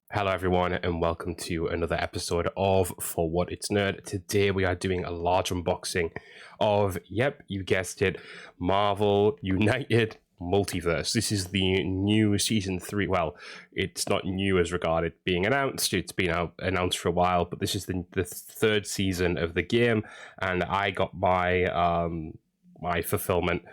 Hello, everyone, and welcome to another episode of For What It's Nerd. Today, we are doing a large unboxing of, yep, you guessed it, Marvel United Multiverse. This is the new season 3. Well, it's not new as regarded being announced. It's been announced for a while, but this is the third season of the game, and I got my fulfillment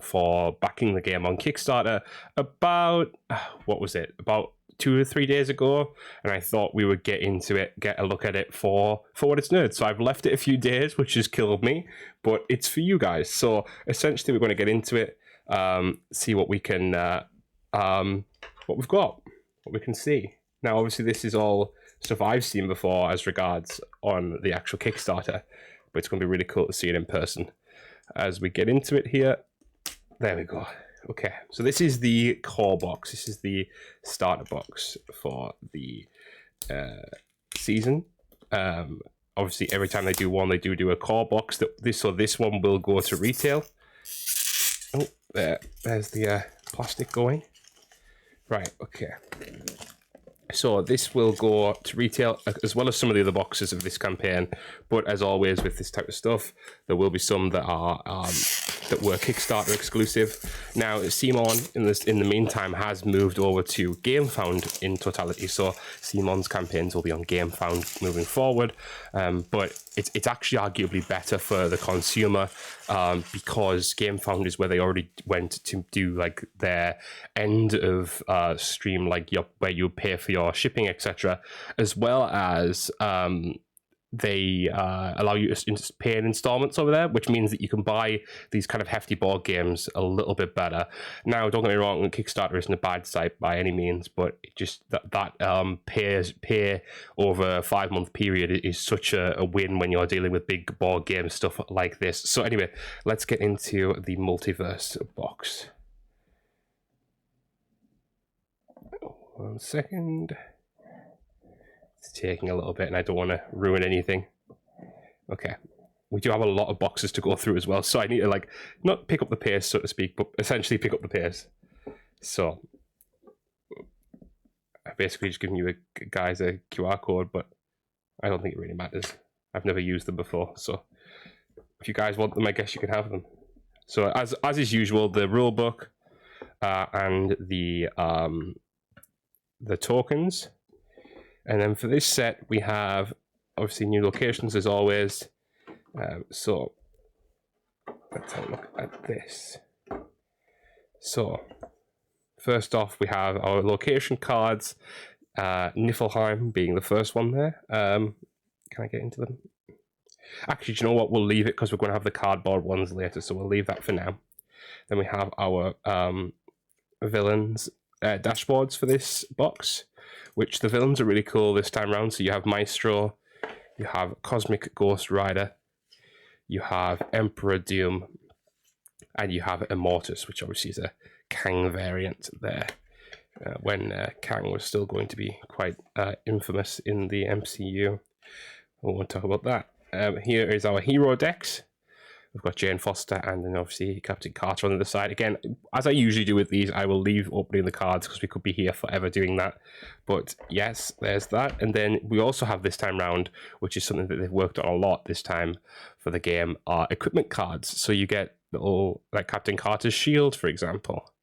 for backing the game on Kickstarter about, what was it, about 2 or 3 days ago, and I thought we would get into it, get a look at it for what it's nerd. So I've left it a few days, which has killed me, but it's for you guys. So essentially, we're going to get into it, see what we can, what we've got, what we can see. Now, obviously, this is all stuff I've seen before as regards on the actual Kickstarter, but it's going to be really cool to see it in person. As we get into it here, there we go. Okay, so this is the core box. This is the starter box for the season. Obviously, every time they do one, they do a core box. So this one will go to retail. Oh, there's the plastic going. Right, okay. So this will go to retail as well as some of the other boxes of this campaign. But as always with this type of stuff, there will be some that are that were Kickstarter exclusive. Now, Simon in the meantime has moved over to GameFound in totality. So Simon's campaigns will be on GameFound moving forward. But it's actually arguably better for the consumer because GameFound is where they already went to do like their end of stream, like where you pay for your shipping, etc., as well as they allow you to pay in installments over there, which means that you can buy these kind of hefty board games a little bit better. Now, don't get me wrong, Kickstarter isn't a bad site by any means, but it just that pay over a 5-month period is such a win when you're dealing with big board game stuff like this. So anyway, let's get into the Multiverse box. 1 second. It's taking a little bit and I don't want to ruin anything. Okay. We do have a lot of boxes to go through as well, so I need to like not pick up the pace, so to speak, but essentially pick up the pace. So I basically just given you guys a QR code, but I don't think it really matters. I've never used them before, so if you guys want them, I guess you can have them. So as is usual, the rule book and the tokens. And then for this set, we have obviously new locations as always. So let's have a look at this. So first off, we have our location cards. Niflheim being the first one there. Can I get into them? Actually, do you know what? We'll leave it because we're going to have the cardboard ones later, so we'll leave that for now. Then we have our villains dashboards for this box, which the villains are really cool this time around. So you have Maestro, you have Cosmic Ghost Rider, you have Emperor Doom, and you have Immortus, which obviously is a Kang variant there. When Kang was still going to be quite infamous in the MCU. We won't talk about that. Here is our hero decks. We've got Jane Foster and then obviously Captain Carter on the other side. Again, as I usually do with these, I will leave opening the cards because we could be here forever doing that. But yes, there's that. And then we also have this time round, which is something that they've worked on a lot this time for the game, are equipment cards. So you get little, like Captain Carter's shield, for example,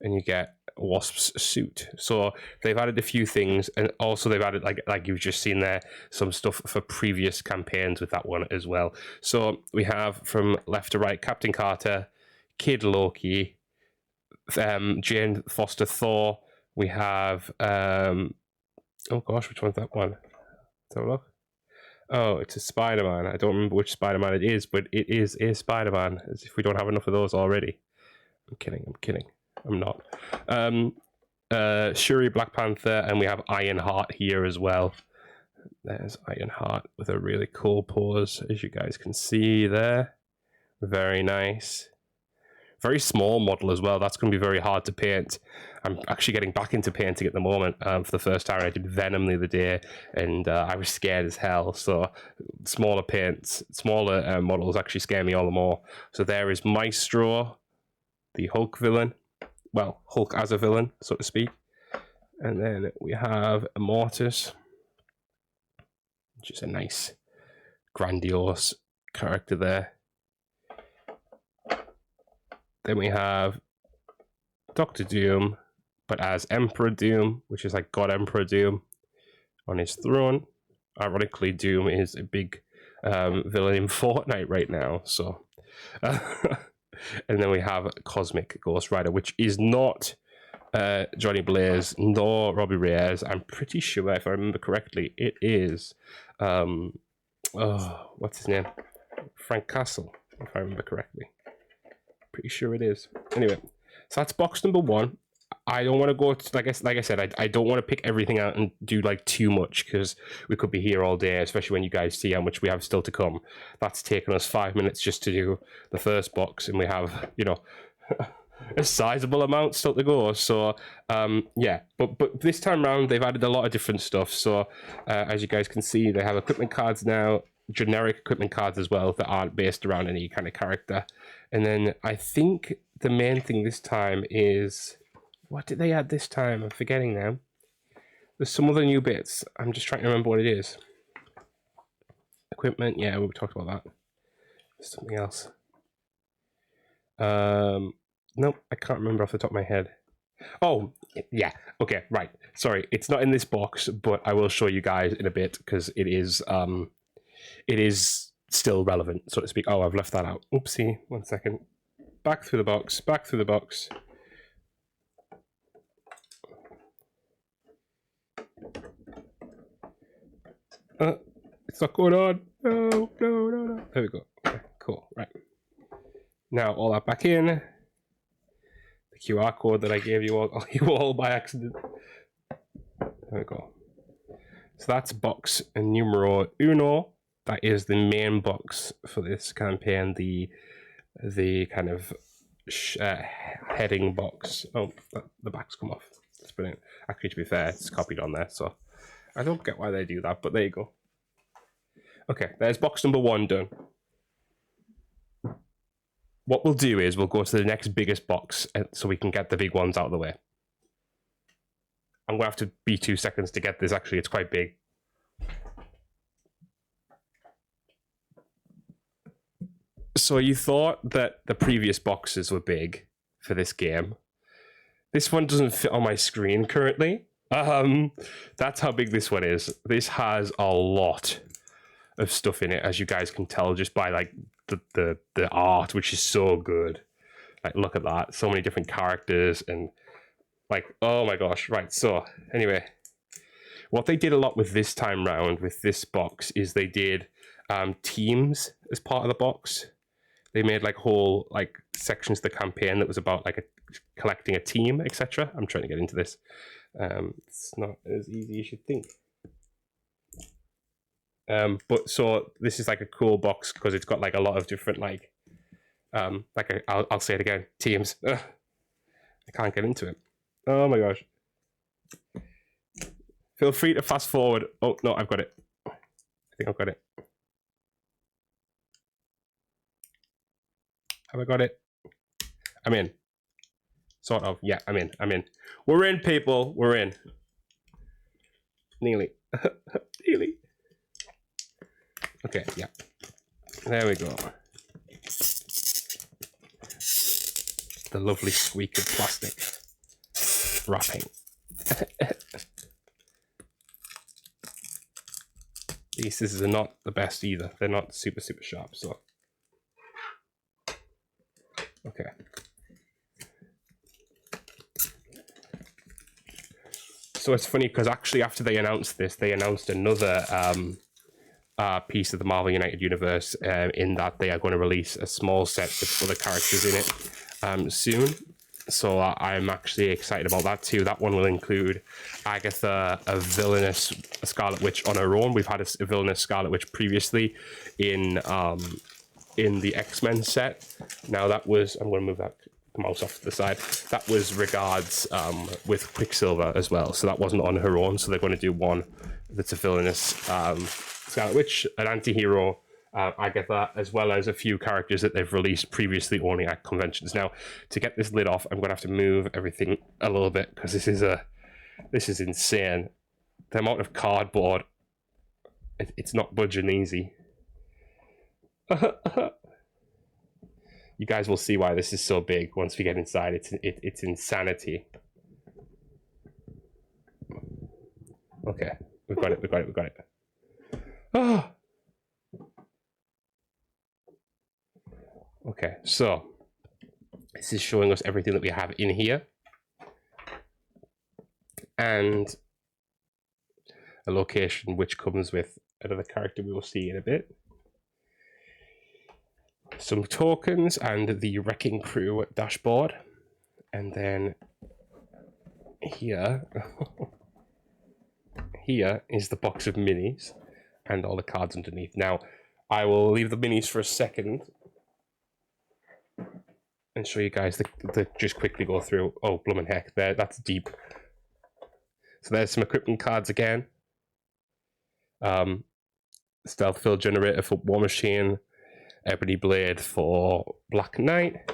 and you get Wasp's suit. So they've added a few things, and also they've added, like you've just seen there, some stuff for previous campaigns with that one as well. So we have from left to right Captain Carter, Kid Loki, Jane Foster Thor. We have oh gosh, which one's that one? Let's have a look. Oh, it's a Spider-Man. I don't remember which Spider-Man it is, but it is a Spider-Man, as if we don't have enough of those already. I'm kidding. I'm not. Shuri, Black Panther, and we have Ironheart here as well. There's Ironheart with a really cool pose, as you guys can see there. Very nice. Very small model as well. That's going to be very hard to paint. I'm actually getting back into painting at the moment. For the first time, I did Venom the other day, and I was scared as hell. So smaller paints, smaller models actually scare me all the more. So there is Maestro, the Hulk villain. Well, Hulk as a villain, so to speak. And then we have Immortus, which is a nice, grandiose character there. Then we have Doctor Doom, but as Emperor Doom, which is like God Emperor Doom on his throne. Ironically, Doom is a big villain in Fortnite right now, so... And then we have Cosmic Ghost Rider, which is not Johnny Blaze nor Robbie Reyes. I'm pretty sure, if I remember correctly, it is what's his name? Frank Castle, if I remember correctly. Pretty sure it is. Anyway, so that's box number 1. I don't want to go to, like I said, I don't want to pick everything out and do like too much, because we could be here all day, especially when you guys see how much we have still to come. That's taken us 5 minutes just to do the first box, and we have, you know, a sizable amount still to go. So yeah, but this time around they've added a lot of different stuff. So as you guys can see, they have equipment cards now, generic equipment cards as well, that aren't based around any kind of character. And then I think the main thing this time is, what did they add this time? I'm forgetting now. There's some other new bits. I'm just trying to remember what it is. Equipment, yeah, we talked about that. There's something else. Nope, I can't remember off the top of my head. Oh, yeah, okay, right. Sorry, it's not in this box, but I will show you guys in a bit, because it is still relevant, so to speak. Oh, I've left that out. Oopsie, 1 second. Back through the box, back through the box. It's not going on. No. There we go. Okay, cool. Right. Now all that back in. The QR code that I gave you all by accident. There we go. So that's box numero uno. That is the main box for this campaign. The kind of heading box. Oh, the back's come off. That's brilliant. Actually, to be fair, it's copied on there, so I don't get why they do that, but there you go. Okay, there's box number 1 done. What we'll do is we'll go to the next biggest box so we can get the big ones out of the way. I'm going to have to be 2 seconds to get this. Actually, it's quite big. So you thought that the previous boxes were big for this game. This one doesn't fit on my screen currently. That's how big this one is. This has a lot of stuff in it, as you guys can tell just by like the art, which is so good. Like, look at that, so many different characters, and like, oh my gosh. Right, so anyway, what they did a lot with this time round with this box is they did teams as part of the box. They made like whole like sections of the campaign that was about like collecting a team, etc. I'm trying to get into this. It's not as easy as you'd think. But so this is like a cool box because it's got like a lot of different like I'll say it again, teams. Ugh. I can't get into it. Oh my gosh. Feel free to fast forward. Oh no, I've got it. I think I've got it. Have I got it? I'm in. Sort of. Yeah, I'm in. We're in, people. We're in. Nearly. Nearly. Okay, yeah. There we go. The lovely squeak of plastic wrapping. These scissors are not the best either. They're not super sharp, so. Okay. So it's funny because actually after they announced this, they announced another piece of the Marvel United Universe in that they are going to release a small set with other characters in it soon. So I'm actually excited about that too. That one will include Agatha, a villainous Scarlet Witch on her own. We've had a villainous Scarlet Witch previously in the X-Men set. Now that was, I'm going to move that mouse off to the side. That was Regards with Quicksilver as well. So that wasn't on her own. So they're going to do one that's a villainous Scarlet Witch, an anti-hero, Agatha, as well as a few characters that they've released previously only at conventions. Now, to get this lid off, I'm going to have to move everything a little bit because this is a This is insane. The amount of cardboard. It's not budging easy. You guys will see why this is so big once we get inside. It's insanity. Okay, we've got it. Oh. Okay, so this is showing us everything that we have in here. And a location which comes with another character we will see in a bit. Some tokens and the Wrecking Crew dashboard. And then here, here is the box of minis and all the cards underneath. Now, I will leave the minis for a second and show you guys the just quickly go through. Oh, bloomin' heck, there, that's deep. So there's some equipment cards again. Stealth Field Generator for War Machine, Ebony Blade for Black Knight.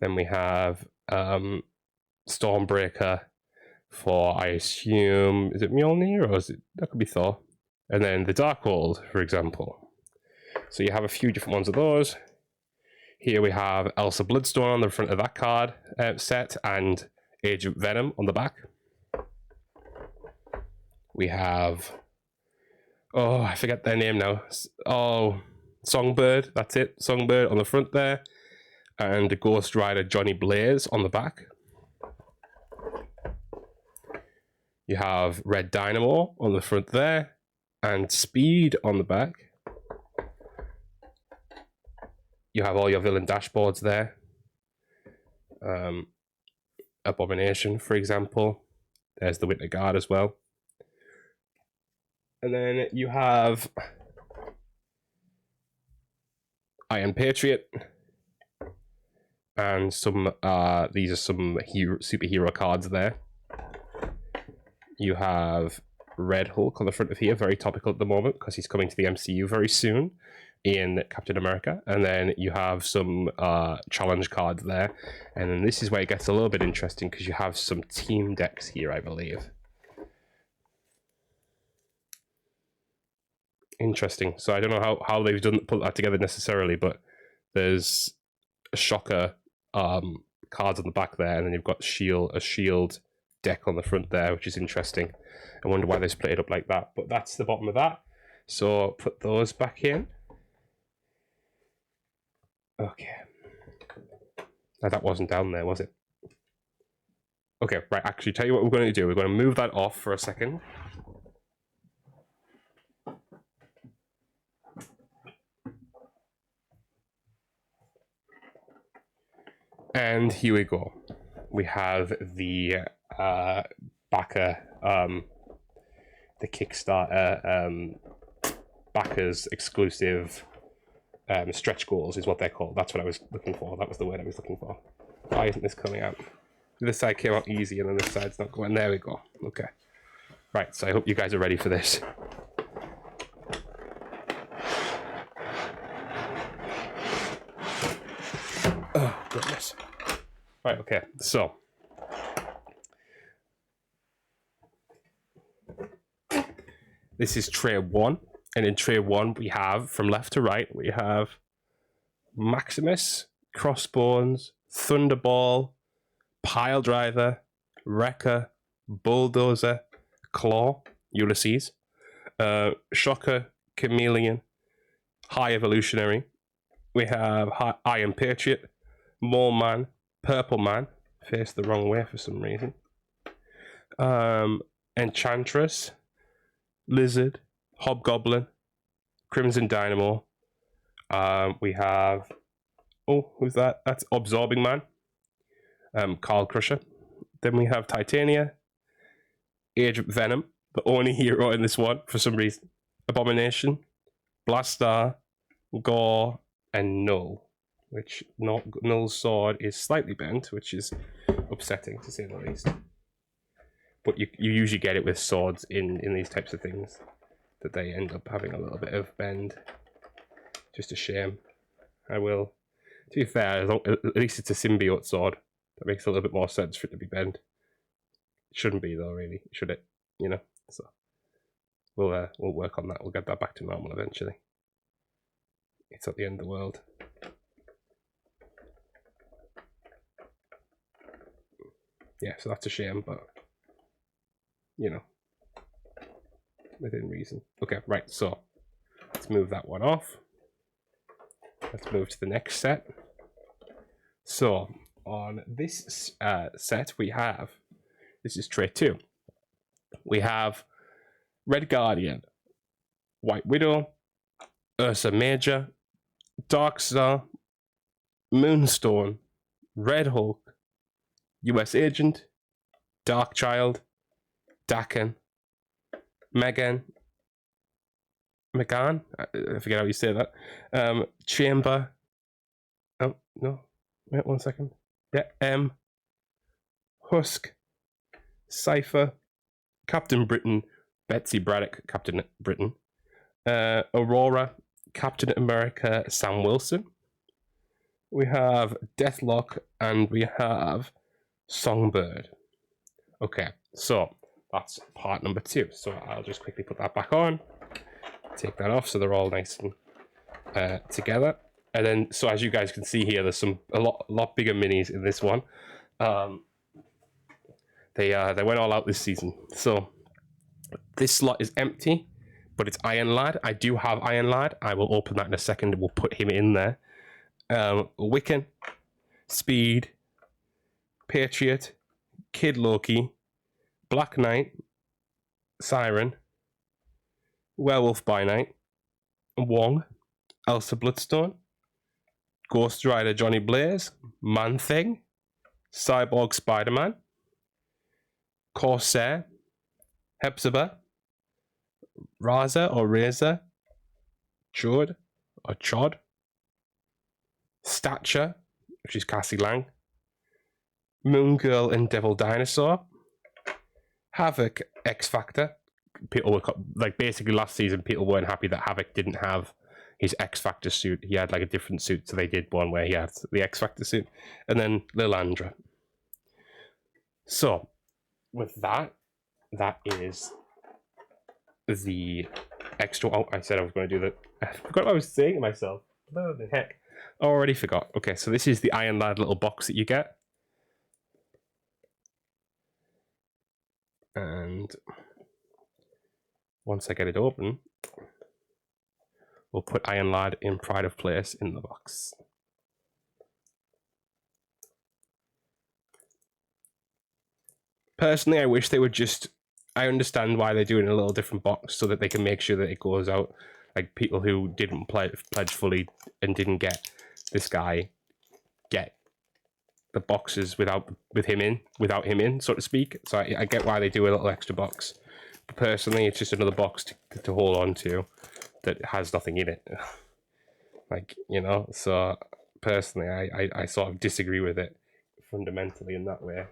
Then we have Stormbreaker for, I assume, is it Mjolnir or is it, that could be Thor. And then the Darkhold, for example. So you have a few different ones of those. Here we have Elsa Bloodstone on the front of that card set and Agent Venom on the back. We have, oh, I forget their name now. Oh, Songbird, that's it. Songbird on the front there. And Ghost Rider Johnny Blaze on the back. You have Red Dynamo on the front there. And Speed on the back. You have all your villain dashboards there. Abomination, for example. There's the Winter Guard as well. And then you have Iron Patriot. And some, these are some superhero cards there. You have Red Hulk on the front of here, very topical at the moment because he's coming to the MCU very soon in Captain America. And then you have some challenge cards there. And then this is where it gets a little bit interesting because you have some team decks here, I believe. Interesting. So I don't know how they've put that together necessarily, but there's a Shocker cards on the back there, and then you've got a shield deck on the front there, which is interesting. I wonder why they split it up like that, but that's the bottom of that. So put those back in. Okay. Now that wasn't down there, was it? Okay, right, actually, tell you what we're going to do. We're going to move that off for a second. And here we go. We have the backer, the Kickstarter backers exclusive stretch goals is what they're called. That's what I was looking for. That was the word I was looking for. Why isn't this coming out? This side came out easy and then this side's not going. There we go. Okay. Right, so I hope you guys are ready for this. Oh, goodness. Right, okay, so. This is tray 1. And in tray 1, we have, from left to right, we have Maximus, Crossbones, Thunderball, Pile Driver, Wrecker, Bulldozer, Claw, Ulysses, Shocker, Chameleon, High Evolutionary. We have Iron Patriot, Mole Man, Purple Man, faced the wrong way for some reason. Enchantress, Lizard, Hobgoblin, Crimson Dynamo. We have, oh, who's that? That's Absorbing Man, Carl Crusher. Then we have Titania, Agent Venom, the only hero in this one for some reason. Abomination, Blastar, Gore, and Null. Which Null's sword is slightly bent, which is upsetting to say the least. But you usually get it with swords in these types of things, that they end up having a little bit of bend. Just a shame. I will, to be fair, at least it's a symbiote sword. That makes a little bit more sense for it to be bent. Shouldn't be though, really, should it? You know, so we'll work on that. We'll get that back to normal eventually. It's at the end of the world. Yeah, so that's a shame, but you know, within reason. Okay, right, so let's move that one off. Let's move to the next set. So on this set we have, this is tray 2. We have Red Guardian, White Widow, Ursa Major, Darkstar, Moonstone, Red Hulk, US Agent, Darkchild, Daken, Megan, I forget how you say that, Chamber, oh no, wait 1 second, yeah, Husk, Cypher, Captain Britain, Betsy Braddock, Captain Britain, Aurora, Captain America, Sam Wilson. We have Deathlock, and we have Songbird. Okay, so that's part number 2. So I'll just quickly put that back on, take that off so they're all nice and together. And then, so as you guys can see here, there's a lot bigger minis in this one. They went all out this season. So this slot is empty, but it's Iron Lad. I do have Iron Lad. I will open that in a second. We'll put him in there. Wiccan, Speed, Patriot, Kid Loki, Black Knight, Siren, Werewolf by Night, Wong, Elsa Bloodstone, Ghost Rider Johnny Blaze, Man-Thing, Cyborg Spider-Man, Corsair, Hepzibah, Raza or Razor, Chod or Chod, Stature, which is Cassie Lang, Moon Girl and Devil Dinosaur, Havoc, X Factor. People were like, basically last season people weren't happy that Havoc didn't have his X Factor suit. He had like a different suit, so they did one where he had the X Factor suit. And then Lilandra. So with that, that is the extra. Oh, I said I was going to do that. I forgot what I was saying to myself. What the heck? I already forgot. Okay, so this is the Iron Lad little box that you get. And once I get it open, we'll put Iron Lad in pride of place in the box. Personally, I wish they would just, I understand why they do it in a little different box so that they can make sure that it goes out. Like people who didn't pledge fully and didn't get this guy get the boxes without him in, so to speak. So I get why they do a little extra box. But personally, it's just another box to hold on to that has nothing in it. Like, you know, so personally, I sort of disagree with it fundamentally in that way.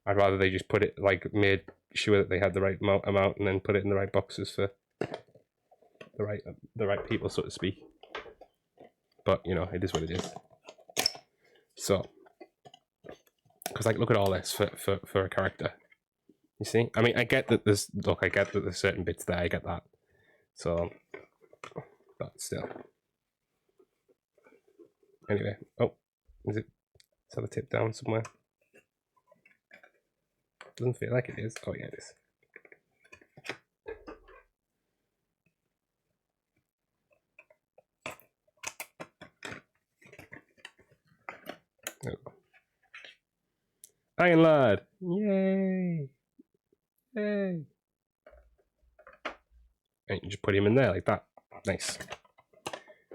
I'd rather they just put it, like, made sure that they had the right amount and then put it in the right boxes for the right people, so to speak. But, you know, it is what it is. So, because, like, look at all this for a character. You see? I mean, I get that there's certain bits there, I get that. So, but still. Anyway, oh, is that a tip down somewhere? Doesn't feel like it is. Oh yeah, it is. There we go. Iron Lad! Yay! Yay! And you just put him in there like that. Nice.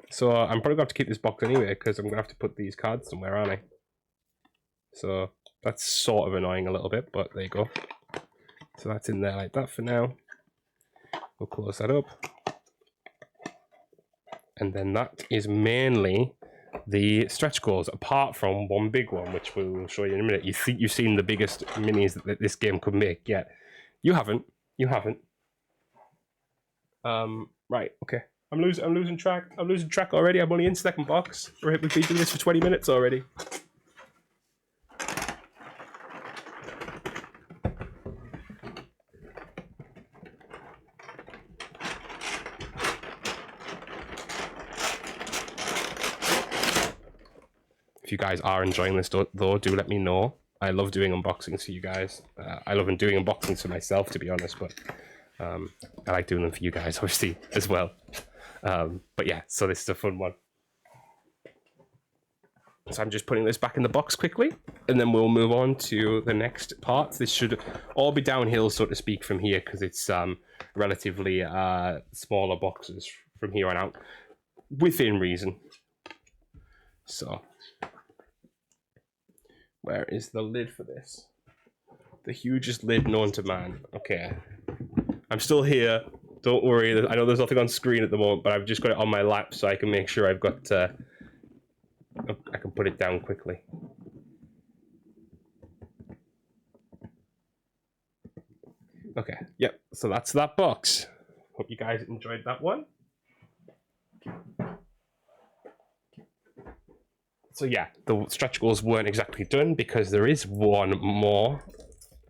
So I'm probably going to have to keep this box anyway because I'm going to have to put these cards somewhere, aren't I? So that's sort of annoying a little bit, but there you go. So that's in there like that for now. We'll close that up. And then that is mainly the stretch goals, apart from one big one, which we'll show you in a minute. You think you've seen the biggest minis that this game could make yet. You haven't. You haven't. Right, okay. I'm losing track. I'm losing track already. I'm only in second box. We've been doing this for 20 minutes already. If you guys are enjoying this, though, do let me know. I love doing unboxings for you guys. I love doing unboxings for myself, to be honest, but I like doing them for you guys, obviously, as well. But yeah, so this is a fun one. So I'm just putting this back in the box quickly, and then we'll move on to the next part. This should all be downhill, so to speak, from here, because it's relatively smaller boxes from here on out, within reason. So, where is the lid for this? The hugest lid known to man. Okay. I'm still here. Don't worry. I know there's nothing on screen at the moment, but I've just got it on my lap so I can make sure I've got... I can put it down quickly. Okay, yep. So that's that box. Hope you guys enjoyed that one. So yeah, the stretch goals weren't exactly done because there is one more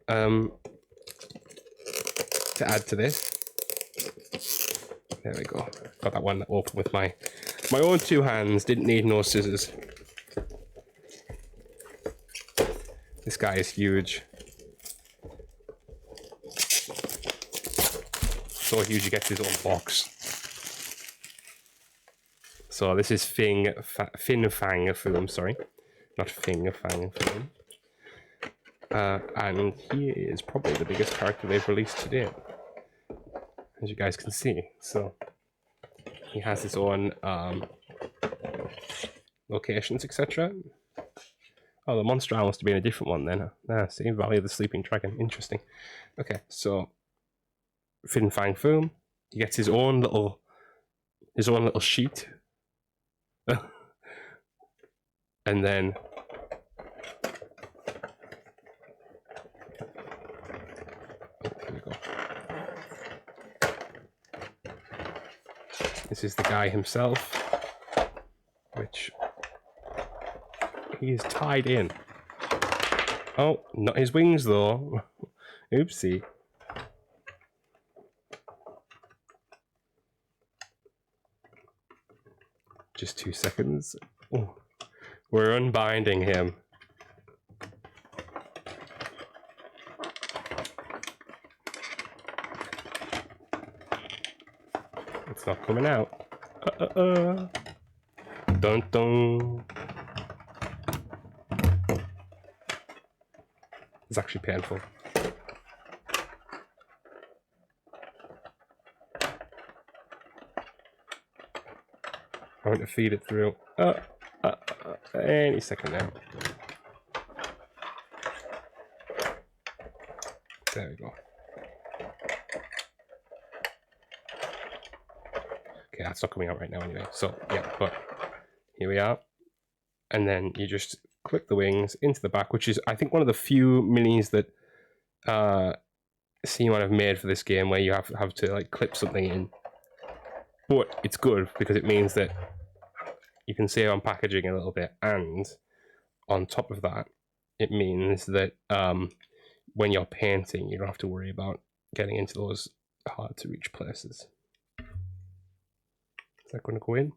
to add to this. There we go. Got that one open with my own two hands. Didn't need no scissors. This guy is huge. So huge he gets his own box. So this is Fin Fang film, sorry. Not Fing Fang film. And he is probably the biggest character they've released to date, as you guys can see. So he has his own locations, etc. Oh, the monster owl must have been a different one then. See, Valley of the Sleeping Dragon. Interesting. Okay, so Fin Fang Foom. He gets his own little sheet. And then here we go. This is the guy himself, which he is tied in. Oh, not his wings though. Oopsie. Just 2 seconds. Ooh. We're unbinding him. It's not coming out. Dun dun. It's actually painful. I want to feed it through. Any second now. There we go. Okay, that's not coming out right now anyway. So, yeah, but here we are. And then you just clip the wings into the back, which is, I think, one of the few minis that C1 have made for this game where you have to like clip something in. But it's good because it means that you can save on packaging a little bit, and on top of that, it means that when you're painting, you don't have to worry about getting into those hard to reach places. Is that going to go in?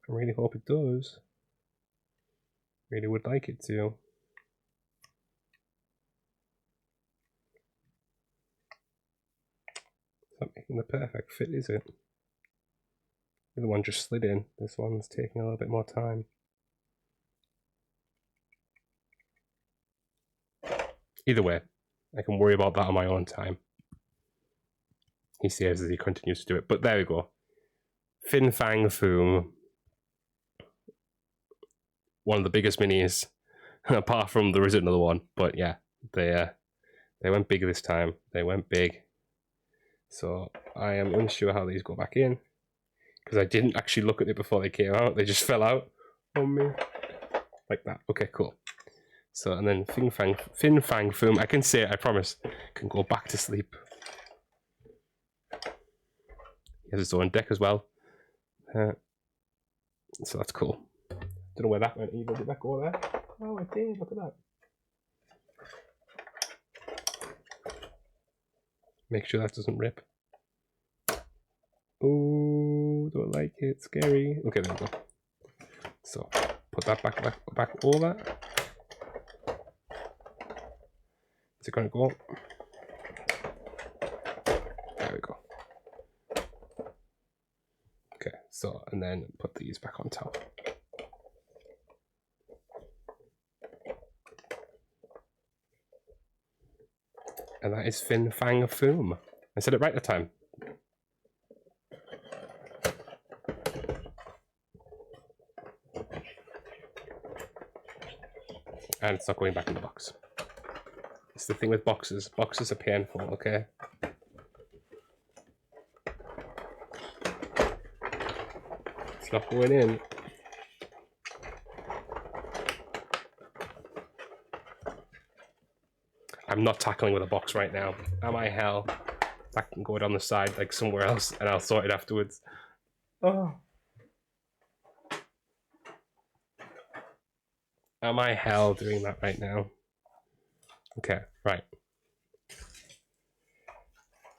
I really hope it does. Really would like it to. It's not making the perfect fit, is it? The other one just slid in. This one's taking a little bit more time. Either way, I can worry about that on my own time. He saves as he continues to do it. But there we go. Fin Fang Foom. One of the biggest minis, apart from there is another one. But yeah, they went big this time. They went big. So I am unsure how these go back in, because I didn't actually look at it before they came out. They just fell out on me like that. Okay, cool. So, and then Fin Fang Foom. I can say it, I promise. Can go back to sleep. He has his own deck as well. So that's cool. Don't know where that went either. Did that go there? Oh, it did. Look at that. Make sure that doesn't rip. Oh, don't like it. Scary. Okay, there we go. So, put that back over. Is it going to go up? There we go. Okay, so, and then put these back on top. And that is Fin Fang Foom. I said it right at the time. And it's not going back in the box. It's the thing with boxes. Boxes are painful, okay? It's not going in. I'm not tackling with a box right now. Am I hell? That can go down the side like somewhere else and I'll sort it afterwards. Oh. Am I hell doing that right now? Okay, right.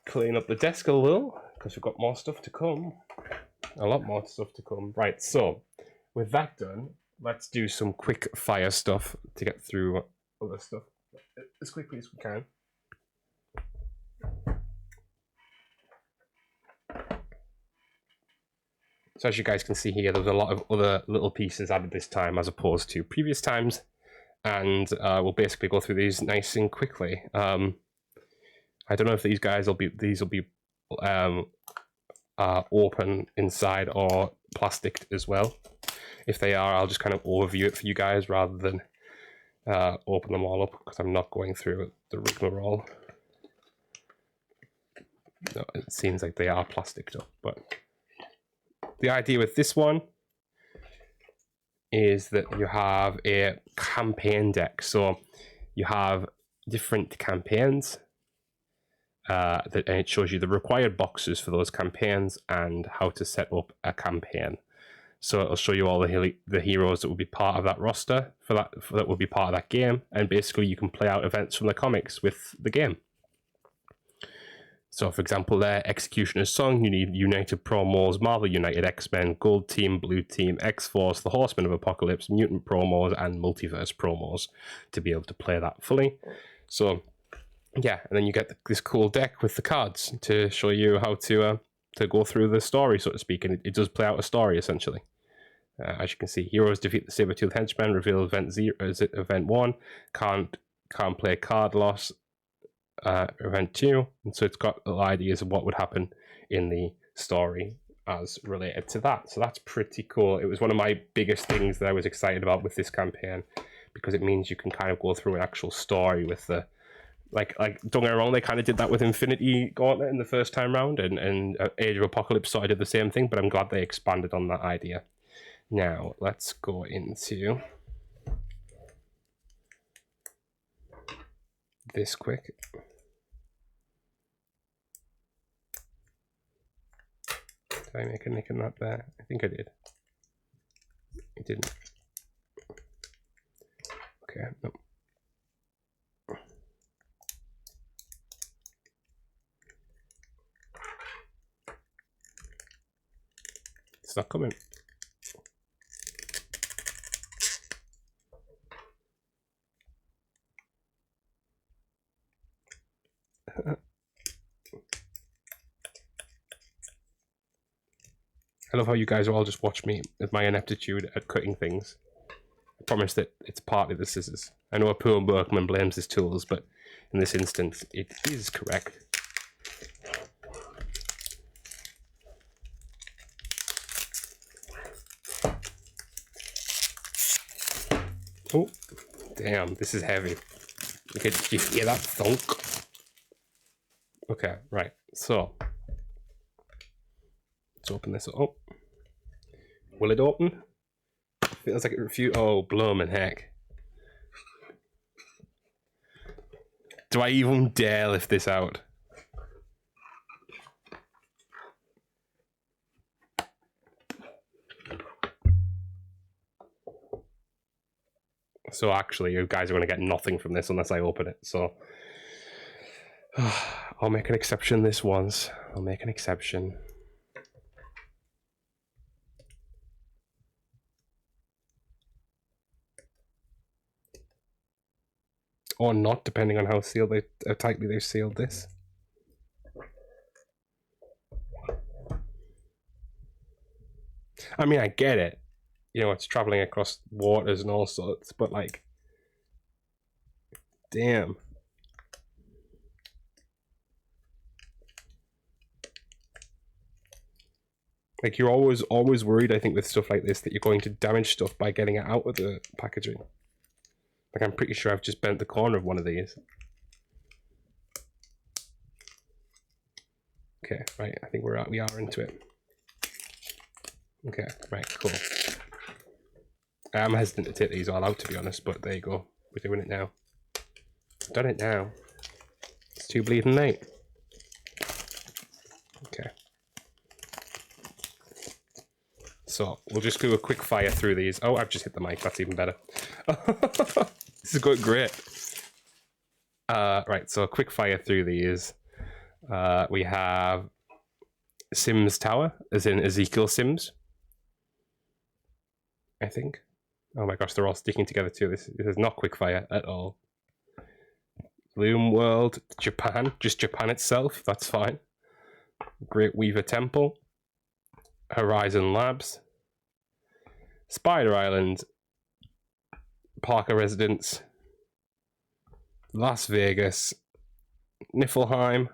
Clean up the desk a little because we've got more stuff to come. A lot more stuff to come. Right, so with that done, let's do some quick fire stuff to get through other stuff as quickly as we can. So as you guys can see here, there's a lot of other little pieces added this time as opposed to previous times, and we'll basically go through these nice and quickly. I don't know if these guys will be open inside or plastic as well. If they are, I'll just kind of overview it for you guys rather than open them all up because I'm not going through the rigmarole. No, it seems like they are plasticed up, but the idea with this one is that you have a campaign deck. So you have different campaigns and it shows you the required boxes for those campaigns and how to set up a campaign. So it'll show you all the heroes that will be part of that roster that will be part of that game, and basically you can play out events from the comics with the game. So for example there, Executioner's Song, you need United Promos, Marvel United, X-Men, Gold Team, Blue Team, X-Force, The Horsemen of Apocalypse, Mutant Promos, and Multiverse Promos to be able to play that fully. So yeah, and then you get this cool deck with the cards to show you how to go through the story, so to speak, and it does play out a story essentially. As you can see, heroes defeat the Saber-Tooth Henchman, reveal event 0, event 1, can't play card loss, event 2, and so it's got little ideas of what would happen in the story as related to that. So that's pretty cool. It was one of my biggest things that I was excited about with this campaign, because it means you can kind of go through an actual story with the like don't get me wrong, they kind of did that with Infinity Gauntlet in the first time round, and Age of Apocalypse sort of did the same thing, but I'm glad they expanded on that idea. Now let's go into this quick. Did I make a nick in that there? I think I did. I didn't. Okay, no. It's not coming. I love how you guys will all just watch me with my ineptitude at cutting things. I promise that it's partly the scissors. I know a poor workman blames his tools, but in this instance, it is correct. Oh, damn, this is heavy. Did you hear that thunk? Okay, right, so let's open this up. Oh, will it open? Feels like it refused. Oh, bloomin' heck. Do I even dare lift this out? So actually, you guys are going to get nothing from this unless I open it. So I'll make an exception this once. I'll make an exception. or not, depending on how tightly they've sealed this. I mean, I get it. You know, it's traveling across waters and all sorts, but like, damn. Like, you're always worried, I think, with stuff like this, that you're going to damage stuff by getting it out of the packaging. Like, I'm pretty sure I've just bent the corner of one of these. Okay, right, I think we are into it. Okay, right, cool. I'm hesitant to take these all out, to be honest, but there you go. We're doing it now. Done it now. It's too bleeding late. Okay. So, we'll just do a quick fire through these. Oh, I've just hit the mic. That's even better. This is going great. Right, so a quick fire through these. We have Sims Tower, as in Ezekiel Sims. I think. Oh my gosh, they're all sticking together too. This is not quick fire at all. Loom World, Japan, just Japan itself, that's fine. Great Weaver Temple, Horizon Labs, Spider Island, Parker Residence, Las Vegas, Niflheim,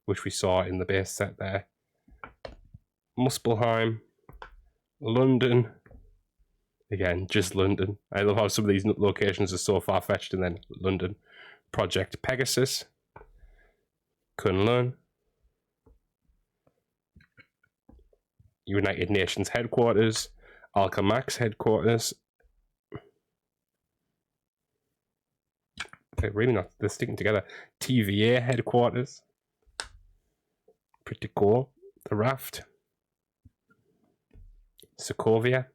which we saw in the base set there, Muspelheim, London, again, just London. I love how some of these locations are so far-fetched, and then London. Project Pegasus, Kunlun, United Nations Headquarters, Alchemax Headquarters. They're really not, they're sticking together. TVA Headquarters. Pretty cool. The Raft. Sokovia.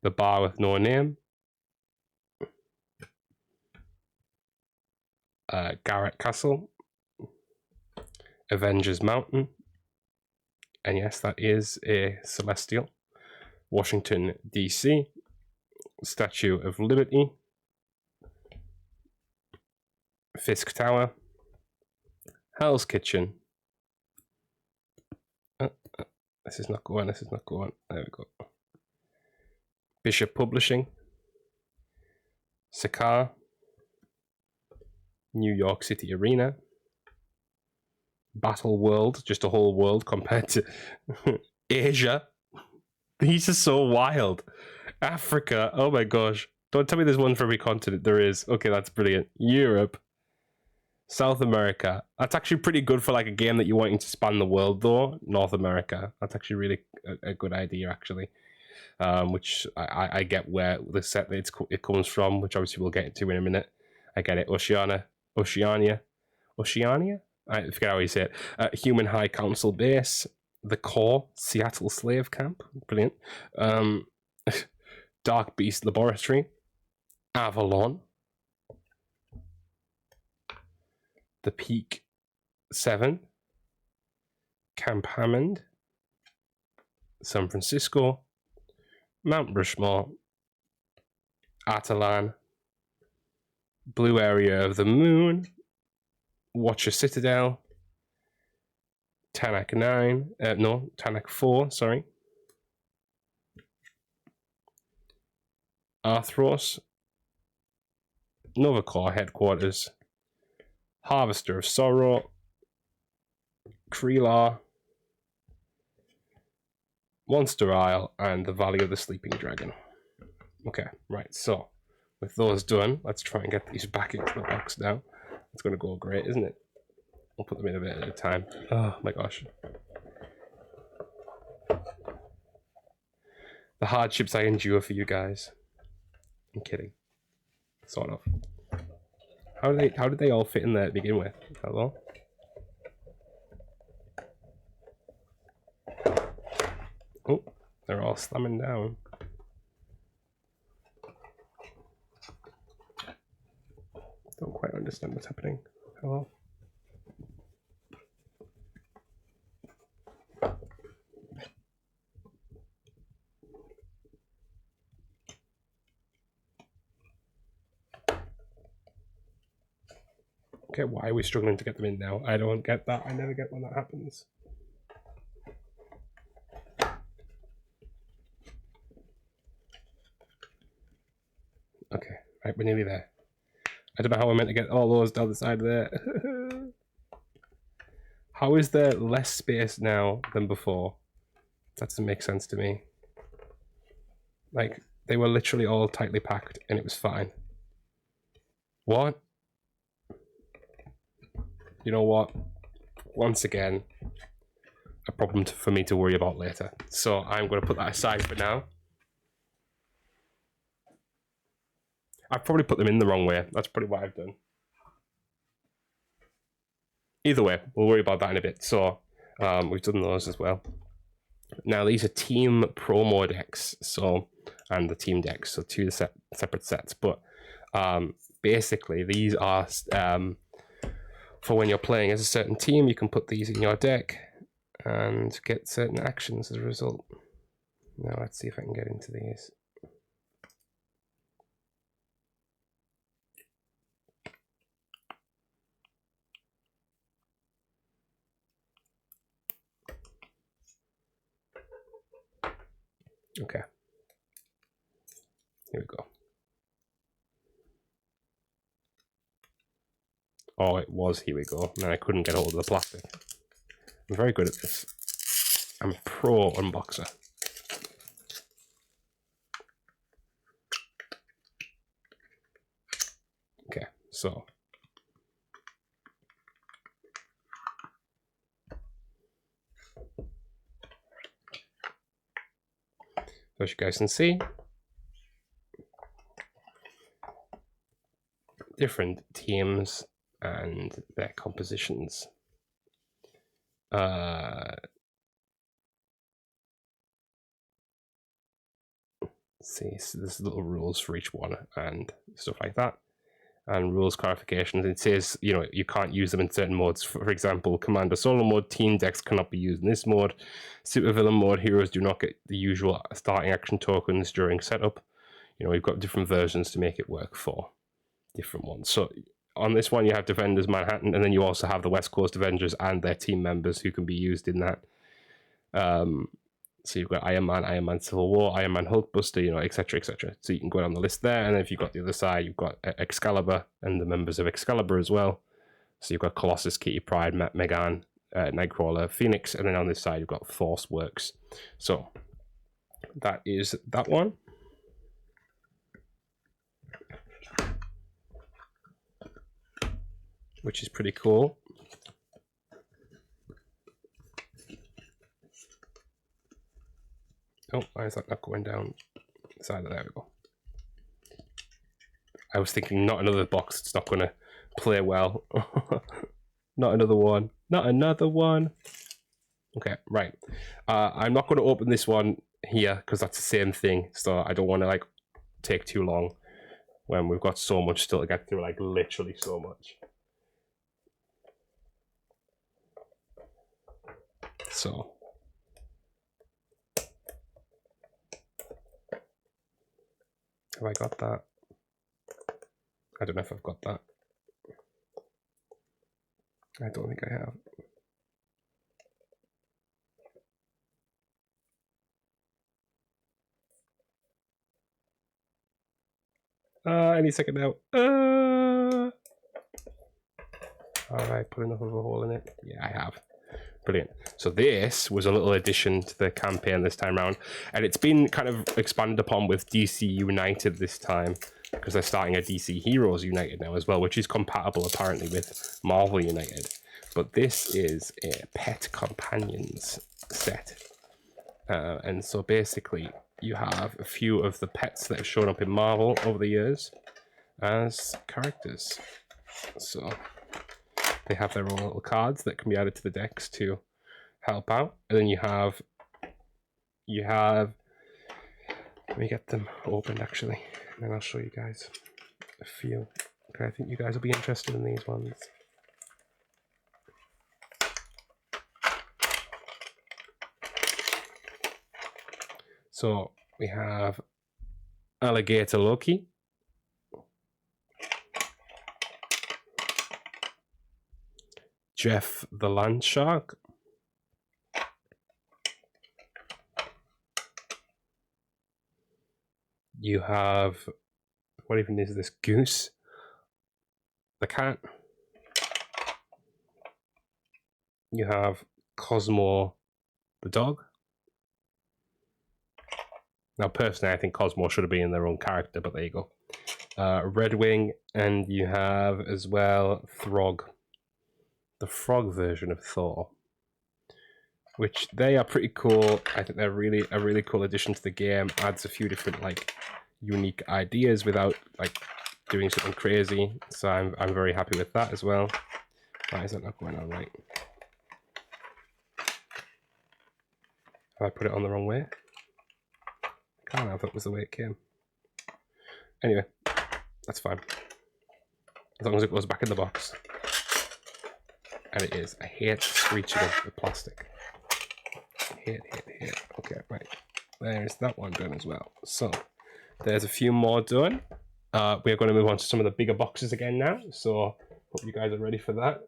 The Bar with No Name. Garrett Castle. Avengers Mountain. And yes, that is a Celestial. Washington, D.C. Statue of Liberty. Fisk Tower. Hell's Kitchen. This is not going, this is not going. There we go. Bishop Publishing. Sakar. New York City Arena. Battle World, just a whole world compared to Asia. These are so wild. Africa, oh my gosh. Don't tell me there's one for every continent. There is. Okay, that's brilliant. Europe. South America. That's actually pretty good for like a game that you're wanting to span the world though. North America. That's actually really a good idea actually. Which I get where the set that it comes from, which obviously we'll get into in a minute. I get it. Oceania? I forget how you say it. Human High Council Base. The Core. Seattle Slave Camp. Brilliant. Dark Beast Laboratory. Avalon. The Peak 7. Camp Hammond. San Francisco. Mount Rushmore. Atalan. Blue Area of the Moon. Watcher Citadel. Tanak 9. No, Tanak 4, sorry. Arthros. Nova Corps Headquarters. Harvester of Sorrow. Kreelar. Monster Isle, and the Valley of the Sleeping Dragon. Okay, right, so with those done, let's try and get these back into the box now. It's going to go great, isn't it? I'll put them in a bit at a time. Oh my gosh. The hardships I endure for you guys. I'm kidding. Sort of. How did they all fit in there to begin with? Hello? Oh, they're all slamming down. Don't quite understand what's happening. Hello? Okay, why are we struggling to get them in now? I don't get that. I never get when that happens. Okay, right, we're nearly there. I don't know how we're meant to get all those down the side of there. How is there less space now than before? That doesn't make sense to me. Like, they were literally all tightly packed and it was fine. What? You know what? Once again, a problem for me to worry about later. So I'm going to put that aside for now. I've probably put them in the wrong way. That's probably what I've done. Either way, we'll worry about that in a bit. So we've done those as well. Now these are team promo decks, so, and the team decks, so two separate sets. But basically these are for when you're playing as a certain team. You can put these in your deck and get certain actions as a result. Now let's see if I can get into these. Okay. Here we go. Oh, it was here we go. And I couldn't get hold of the plastic. I'm very good at this. I'm a pro unboxer. Okay, so. As you guys can see, different teams and their compositions. See, so there's little rules for each one and stuff like that, and rules clarifications. It says, you know, you can't use them in certain modes. For example, Commander Solo mode, team decks cannot be used in this mode. Supervillain mode, heroes do not get the usual starting action tokens during setup. You know, we've got different versions to make it work for different ones. So on this one, you have Defenders Manhattan, and then you also have the West Coast Avengers and their team members who can be used in that. So you've got Iron Man Civil War, Iron Man Hulkbuster, you know, etc., etc. So you can go down the list there, and then if you've got the other side, you've got Excalibur and the members of Excalibur as well. So you've got Colossus, Kitty Pryde, Megan, Nightcrawler, Phoenix, and then on this side you've got Force Works. So that is that one. Which is pretty cool. Oh, why is that not going down the side? There we go. I was thinking, not another box. It's not going to play well. Not another one. Not another one. Okay, right. I'm not going to open this one here because that's the same thing. So I don't want to like take too long when we've got so much still to get through. Like literally so much. So. Have I got that? I don't know if I've got that. I don't think I have. Any second now. Have I put enough of a hole in it? Yeah, I have. Brilliant. So this was a little addition to the campaign this time around, and it's been kind of expanded upon with DC United this time, because they're starting a DC Heroes United now as well, which is compatible apparently with Marvel United. But this is a Pet Companions set. And so basically you have a few of the pets that have shown up in Marvel over the years as characters. So they have their own little cards that can be added to the decks to help out. And then you have, let me get them opened actually, and then I'll show you guys a few. Okay, I think you guys will be interested in these ones. So we have Alligator Loki. Jeff the Land Shark. You have, what even is this? Goose the cat. You have Cosmo the dog. Now, personally, I think Cosmo should have been their own character, but there you go. Redwing, and you have as well Throg, the frog version of Thor, which they are pretty cool. I think they're really a really cool addition to the game. Adds a few different like unique ideas without like doing something crazy. So I'm very happy with that as well. Why is that not going on right? Have I put it on the wrong way? I can't have, that was the way it came. Anyway, that's fine. As long as it goes back in the box. And it is. I hate screeching of the plastic. Hate. Okay, right. There's that one done as well. So, there's a few more done. We're going to move on to some of the bigger boxes again now. So, hope you guys are ready for that.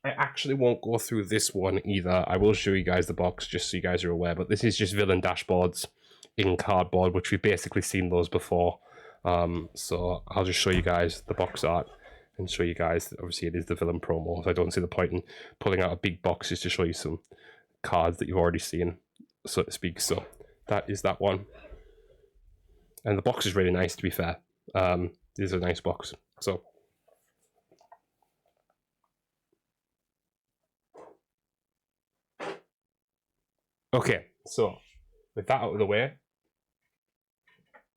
I actually won't go through this one either. I will show you guys the box just so you guys are aware. But this is just villain dashboards in cardboard, which we've basically seen those before. So I'll just show you guys the box art and show you guys that obviously it is the villain promo. So I don't see the point in pulling out a big box just to show you some cards that you've already seen, so to speak. So that is that one. And the box is really nice, to be fair. This is a nice box. So okay, so with that out of the way,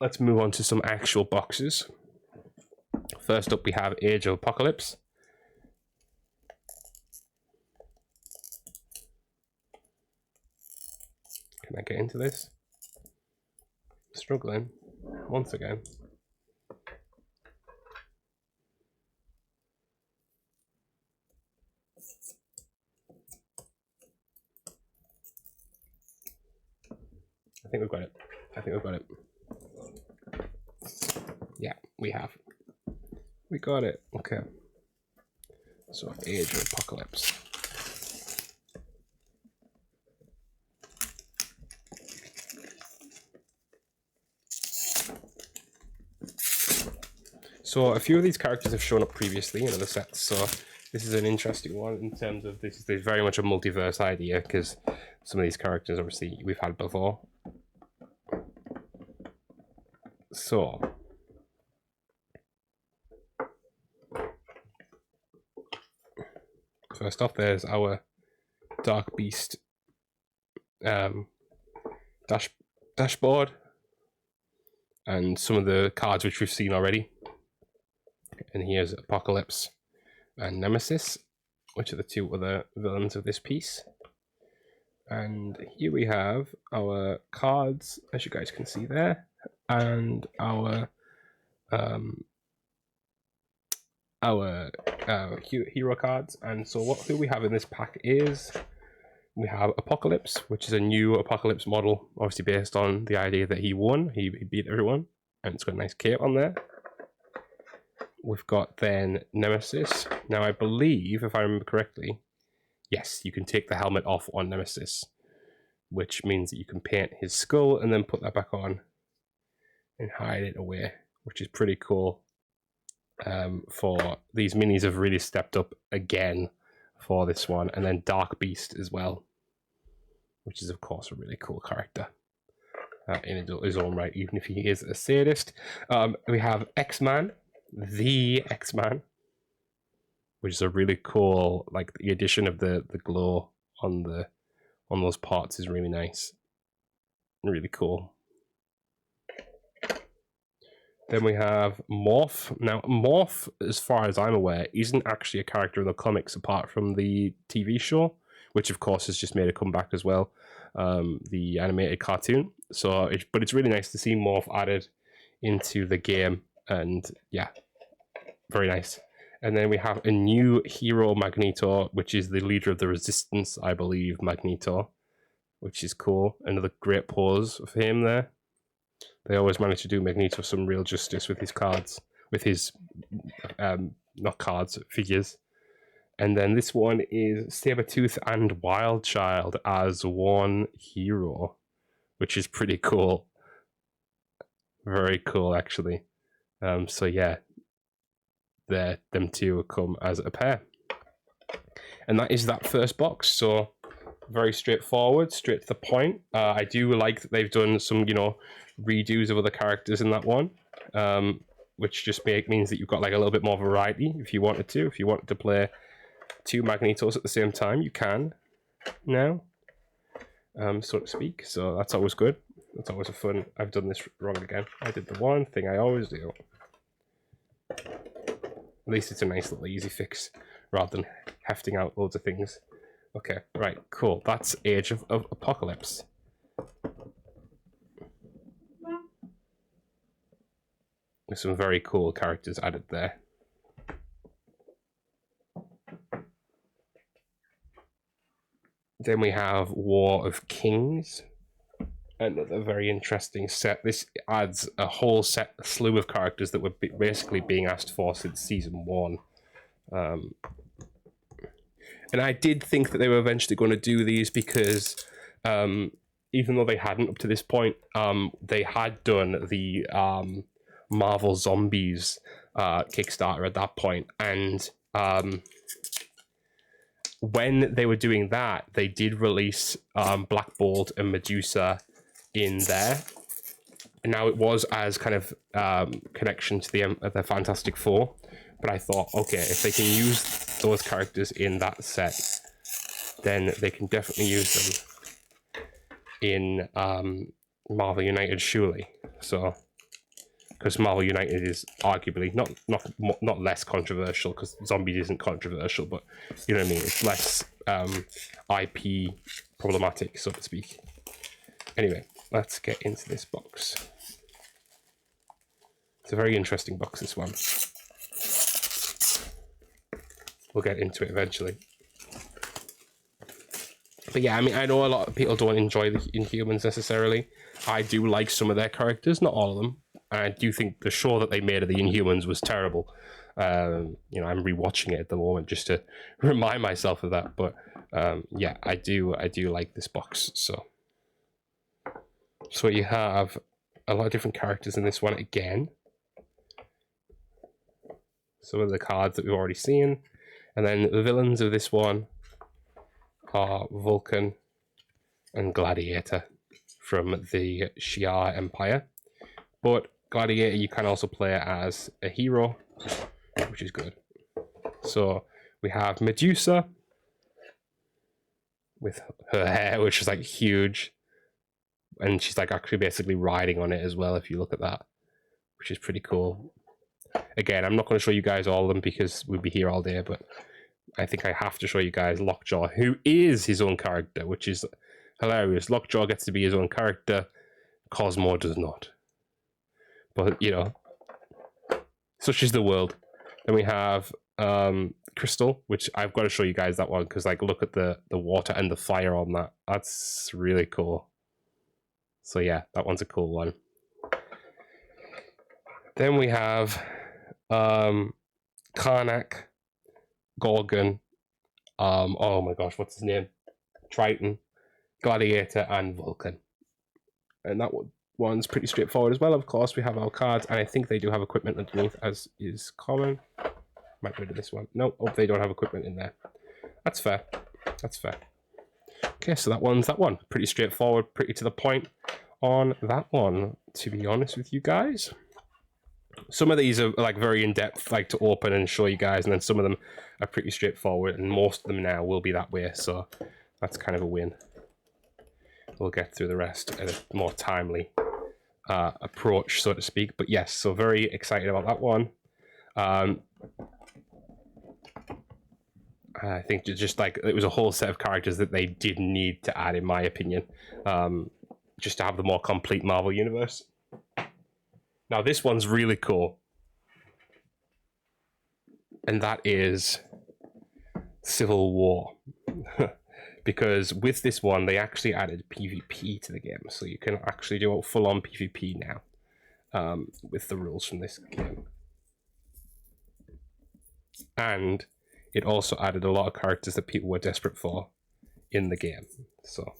let's move on to some actual boxes. First up, we have Age of Apocalypse. Can I get into this? Struggling once again. I think we've got it. Yeah, we have. We got it. Okay. So, Age of Apocalypse. So, a few of these characters have shown up previously in other sets, so this is an interesting one in terms of this is very much a multiverse idea, because some of these characters obviously we've had before. So, first off, there's our Dark Beast dashboard, and some of the cards which we've seen already. And here's Apocalypse and Nemesis, which are the two other villains of this piece. And here we have our cards, as you guys can see there, and our hero cards. And so who we have in this pack is, we have Apocalypse, which is a new Apocalypse model, obviously based on the idea that he won, he beat everyone, and it's got a nice cape on there. We've got then Nemesis. Now I believe, if I remember correctly, yes, you can take the helmet off on Nemesis, which means that you can paint his skull and then put that back on and hide it away, which is pretty cool. For these minis have really stepped up again for this one. And then Dark Beast as well, which is of course a really cool character in his own right, even if he is a sadist. We have X-Man, the X-Man, which is a really cool, like the addition of the glow on those parts is really nice, really cool. Then we have Morph. Now, Morph, as far as I'm aware, isn't actually a character in the comics apart from the TV show, which of course has just made a comeback as well, the animated cartoon. So, but it's really nice to see Morph added into the game, and yeah, very nice. And then we have a new hero, Magneto, which is the leader of the Resistance, I believe, Magneto, which is cool. Another great pose for him there. They always manage to do Magneto some real justice with his cards, with his not cards, figures. And then this one is Sabretooth and Wildchild as one hero, which is pretty cool. Very cool, actually. So yeah, them two come as a pair. And that is that first box. So very straightforward, straight to the point. I do like that they've done some, you know, redos of other characters in that one, which just means that you've got like a little bit more variety if you wanted to. If you wanted to play 2 Magnetos at the same time, you can now, so to speak. So that's always good. That's always a fun. I've done this wrong again. I did the one thing I always do. At least it's a nice little easy fix rather than hefting out loads of things. Okay, right, cool. That's Age of Apocalypse. There's some very cool characters added there. Then we have War of Kings. Another very interesting set. This adds a whole slew of characters that were basically being asked for since season 1. And I did think that they were eventually going to do these because even though they hadn't up to this point, they had done the Marvel Zombies Kickstarter at that point. And when they were doing that, they did release Black Bolt and Medusa in there. And now it was as kind of connection to the Fantastic Four. But I thought, okay, if they can use those characters in that set, then they can definitely use them in Marvel United, surely. So, because Marvel United is arguably not less controversial, because Zombies isn't controversial, but you know what I mean. It's less IP problematic, so to speak. Anyway, let's get into this box. It's a very interesting box, this one. We'll get into it eventually. But yeah, I mean, I know a lot of people don't enjoy the Inhumans necessarily. I do like some of their characters, not all of them. And I do think the show that they made of the Inhumans was terrible. You know, I'm rewatching it at the moment just to remind myself of that. But yeah, I do like this box. So you have a lot of different characters in this one again. Some of the cards that we've already seen. And then the villains of this one are Vulcan and Gladiator from the Shi'ar Empire. But Gladiator you can also play as a hero, which is good. So we have Medusa with her hair, which is like huge. And she's like actually basically riding on it as well, if you look at that, which is pretty cool. Again, I'm not going to show you guys all of them because we'd be here all day, but I think I have to show you guys Lockjaw, who is his own character, which is hilarious. Lockjaw gets to be his own character. Cosmo does not. But, you know, such is the world. Then we have Crystal, which I've got to show you guys that one because, like, look at the water and the fire on that. That's really cool. So, yeah, that one's a cool one. Then we have Karnak, Gorgon, oh my gosh, what's his name? Triton, Gladiator, and Vulcan. And that one's pretty straightforward as well. Of course, we have our cards, and I think they do have equipment underneath, as is common. Might go to this one. No, oh, they don't have equipment in there. That's fair. That's fair. Okay, so that one's that one. Pretty straightforward, pretty to the point on that one, to be honest with you guys. Some of these are like very in-depth, like to open and show you guys, and then some of them are pretty straightforward, and most of them now will be that way, so that's kind of a win. We'll get through the rest at a more timely approach, so to speak. But yes, so very excited about that one. I think just like it was a whole set of characters that they did need to add, in my opinion, just to have the more complete Marvel universe. Now, this one's really cool. And that is Civil War. Because with this one, they actually added PvP to the game. So you can actually do a full-on PvP now with the rules from this game. and it also added a lot of characters that people were desperate for in the game. So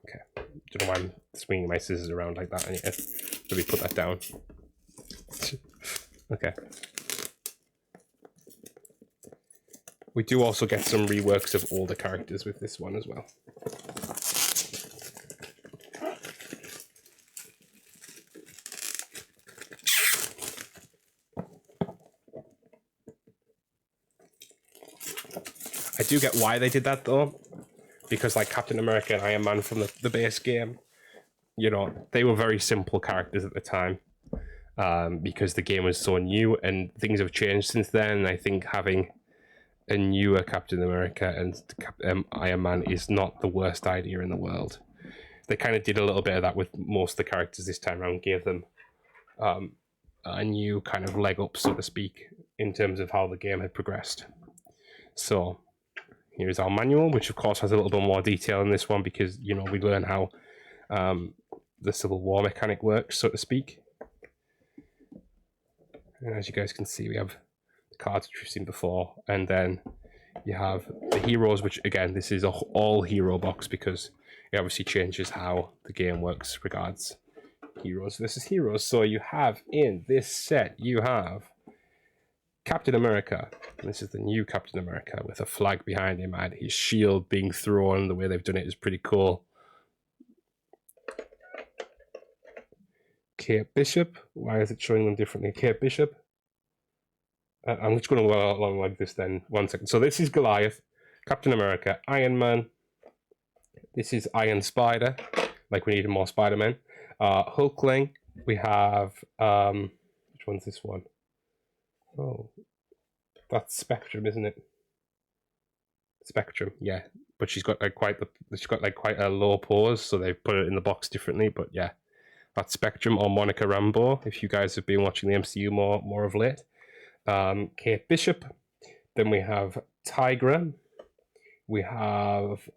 okay, don't know why I'm swinging my scissors around like that. Let me put that down. Okay. We do also get some reworks of older characters with this one as well. I do get why they did that though, because like Captain America and Iron Man from the base game, you know, they were very simple characters at the time, because the game was so new and things have changed since then. And I think having a newer Captain America and Iron Man is not the worst idea in the world. They kind of did a little bit of that with most of the characters this time around, gave them a new kind of leg up, so to speak, in terms of how the game had progressed. So here's our manual, which of course has a little bit more detail in this one because, you know, we learn how the Civil War mechanic works, so to speak. And as you guys can see, we have the cards which we've seen before, and then you have the heroes, which again, this is a all hero box because it obviously changes how the game works regards heroes versus heroes. So you have in this set, you have Captain America. This is the new Captain America with a flag behind him and his shield being thrown. The way they've done it is pretty cool. Kate Bishop. Why is it showing them differently? Kate Bishop. I'm just going to go along like this then. 1 second. So this is Goliath, Captain America, Iron Man. This is Iron Spider. Like we need more Spider-Man. Hulkling. We have which one's this one? Oh, that's Spectrum, isn't it? Spectrum, yeah. But she's got like quite a low pose, so they put it in the box differently. But yeah, that's Spectrum or Monica Rambeau. If you guys have been watching the MCU more of late. Kate Bishop. Then we have Tigra. We have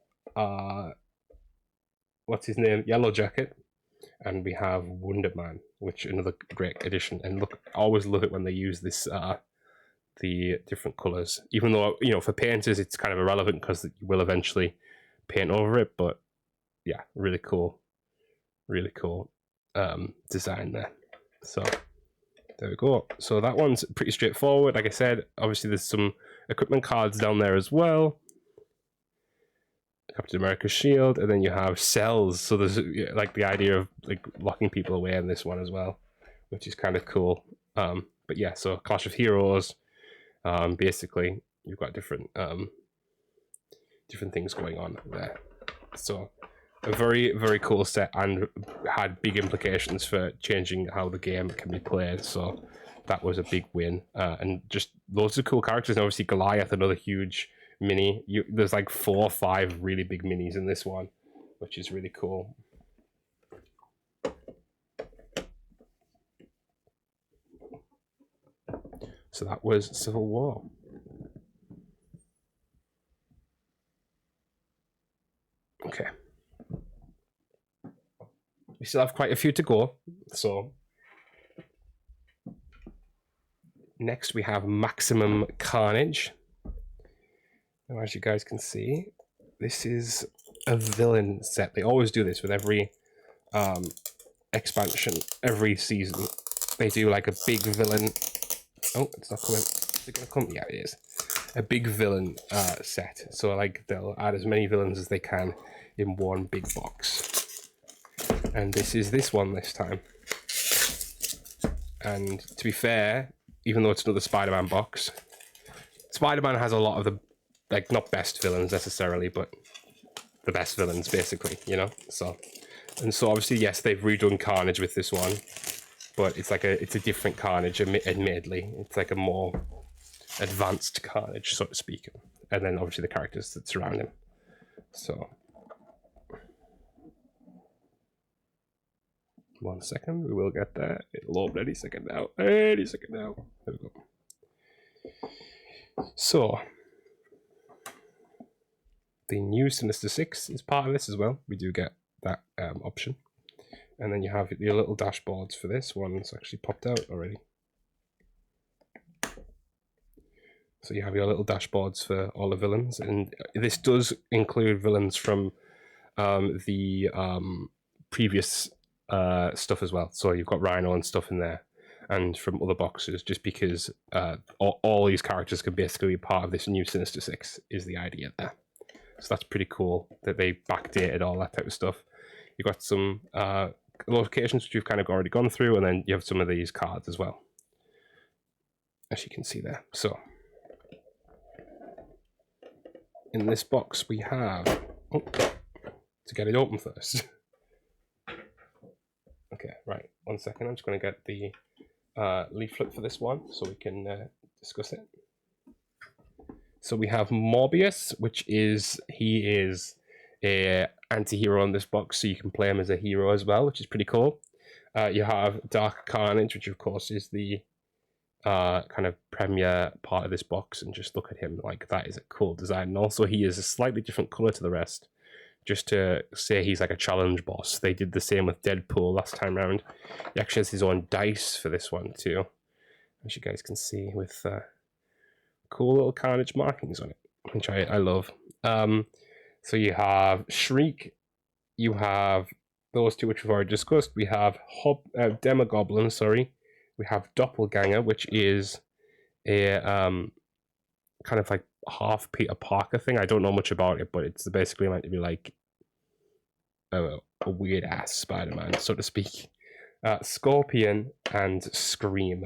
what's his name? Yellow Jacket. And we have Wonder Man, which another great addition. And look, I always love it when they use this the different colors. Even though, you know, for painters it's kind of irrelevant because you will eventually paint over it. But yeah, really cool design there. So there we go. So that one's pretty straightforward. Like I said, obviously there's some equipment cards down there as well. Captain America's shield, and then you have cells. So there's like the idea of like locking people away in this one as well, which is kind of cool. But yeah, so Clash of Heroes. Basically, you've got different things going on there. So a very cool set, and had big implications for changing how the game can be played. So that was a big win, and just loads of cool characters. And obviously Goliath, another huge mini. There's like 4 or 5 really big minis in this one, which is really cool. So that was Civil War. Okay. We still have quite a few to go. So next we have Maximum Carnage. Now, as you guys can see, this is a villain set. They always do this with every expansion, every season. They do like a big villain. Oh, it's not coming. Is it going to come? Yeah, it is. A big villain set. So like they'll add as many villains as they can in one big box. And this is this one this time. And to be fair, even though it's another Spider-Man box, Spider-Man has a lot of the, like, not best villains necessarily, but the best villains basically, you know? So obviously, yes, they've redone Carnage with this one, but it's a different Carnage, admittedly. It's like a more advanced Carnage, so to speak. And then obviously the characters that surround him. So 1 second, we will get there. It'll open any second now. Any second now. There we go. So the new Sinister Six is part of this as well. We do get that option. And then you have your little dashboards for this one. It's actually popped out already. So you have your little dashboards for all the villains, and this does include villains from the previous stuff as well. So you've got Rhino and stuff in there, and from other boxes, just because all these characters can basically be part of this new Sinister Six is the idea there. So that's pretty cool that they backdated all that type of stuff. You've got some locations which you've kind of already gone through, and then you have some of these cards as well, as you can see there. So in this box we have, to get it open first. Okay, right, 1 second, I'm just going to get the leaflet for this one so we can discuss it. So we have Morbius, which is, he is a anti-hero in this box, so you can play him as a hero as well, which is pretty cool. You have Dark Carnage, which of course is the kind of premier part of this box, and just look at him, like that is a cool design. And also he is a slightly different color to the rest, just to say he's like a challenge boss. They did the same with Deadpool last time around. He actually has his own dice for this one too, as you guys can see, with cool little Carnage markings on it, which I love. So you have Shriek, you have those two which we've already discussed. We have Demogoblin, sorry. We have Doppelganger, which is a kind of like half Peter Parker thing. I don't know much about it, but it's basically meant to be like a weird ass Spider-Man, so to speak. Scorpion and Scream.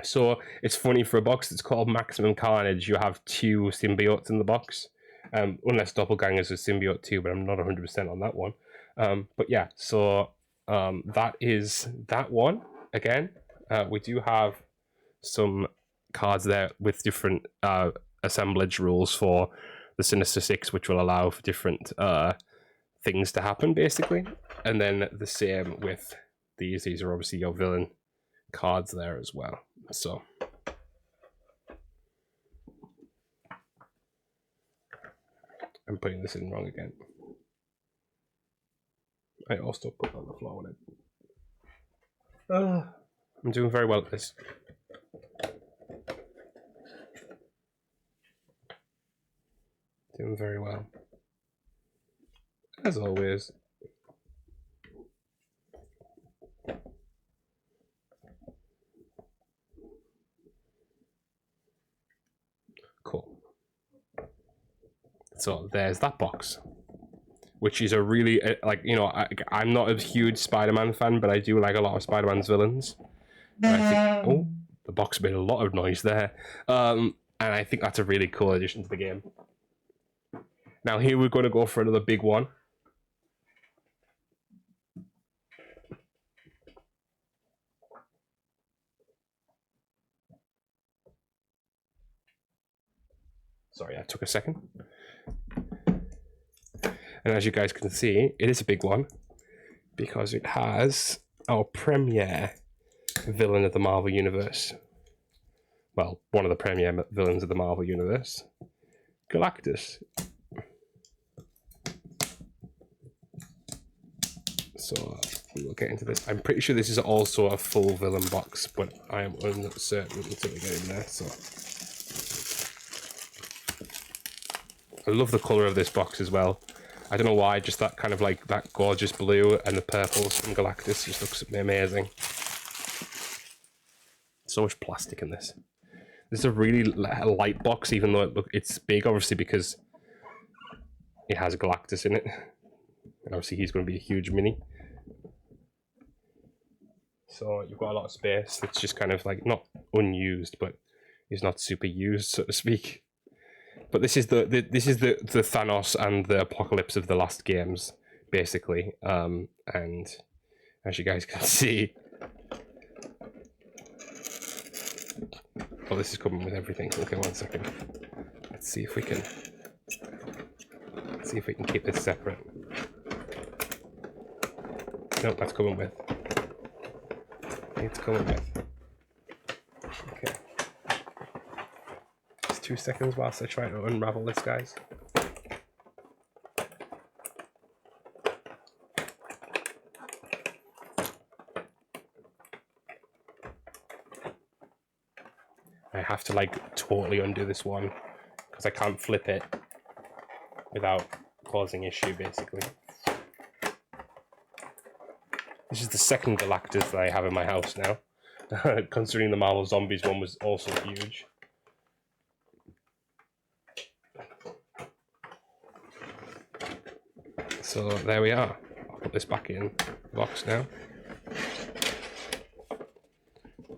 So it's funny, for a box that's called Maximum Carnage, you have two symbiotes in the box. Unless Doppelganger's a symbiote too, but I'm not 100% on that one. But yeah, so that is that one. Again, we do have some cards there with different assemblage rules for the Sinister Six, which will allow for different things to happen, basically. And then the same with these. These are obviously your villain cards there as well. So I'm putting this in wrong again. I also put it on the floor with it. I'm doing very well at this. Doing very well. As always. Cool. So there's that box, which is a really, like, you know, I'm not a huge Spider-Man fan, but I do like a lot of Spider-Man's villains. And I think, oh, the box made a lot of noise there. And I think that's a really cool addition to the game. Now here we're going to go for another big one. Sorry, that took a second. And as you guys can see, it is a big one because it has our premier villain of the Marvel Universe. Well, one of the premier villains of the Marvel Universe, Galactus. So we will get into this. I'm pretty sure this is also a full villain box, but I am uncertain until we get in there. So I love the color of this box as well. I don't know why, just that kind of like that gorgeous blue and the purples from Galactus just looks amazing. So much plastic in this. This is a really light box, even though it's big, obviously, because it has Galactus in it. And obviously he's going to be a huge mini. So you've got a lot of space. It's just kind of like not unused, but is not super used, so to speak. But this is the Thanos and the Apocalypse of the last games, basically. And as you guys can see, oh, this is coming with everything. Okay, 1 second. Let's see if we can keep this separate. Nope, that's coming with. It's coming with. Okay. 2 seconds whilst I try to unravel this, guys. I have to like totally undo this one because I can't flip it without causing issue, basically. This is the second Galactus that I have in my house now, considering the Marvel Zombies one was also huge. So there we are. I'll put this back in the box now.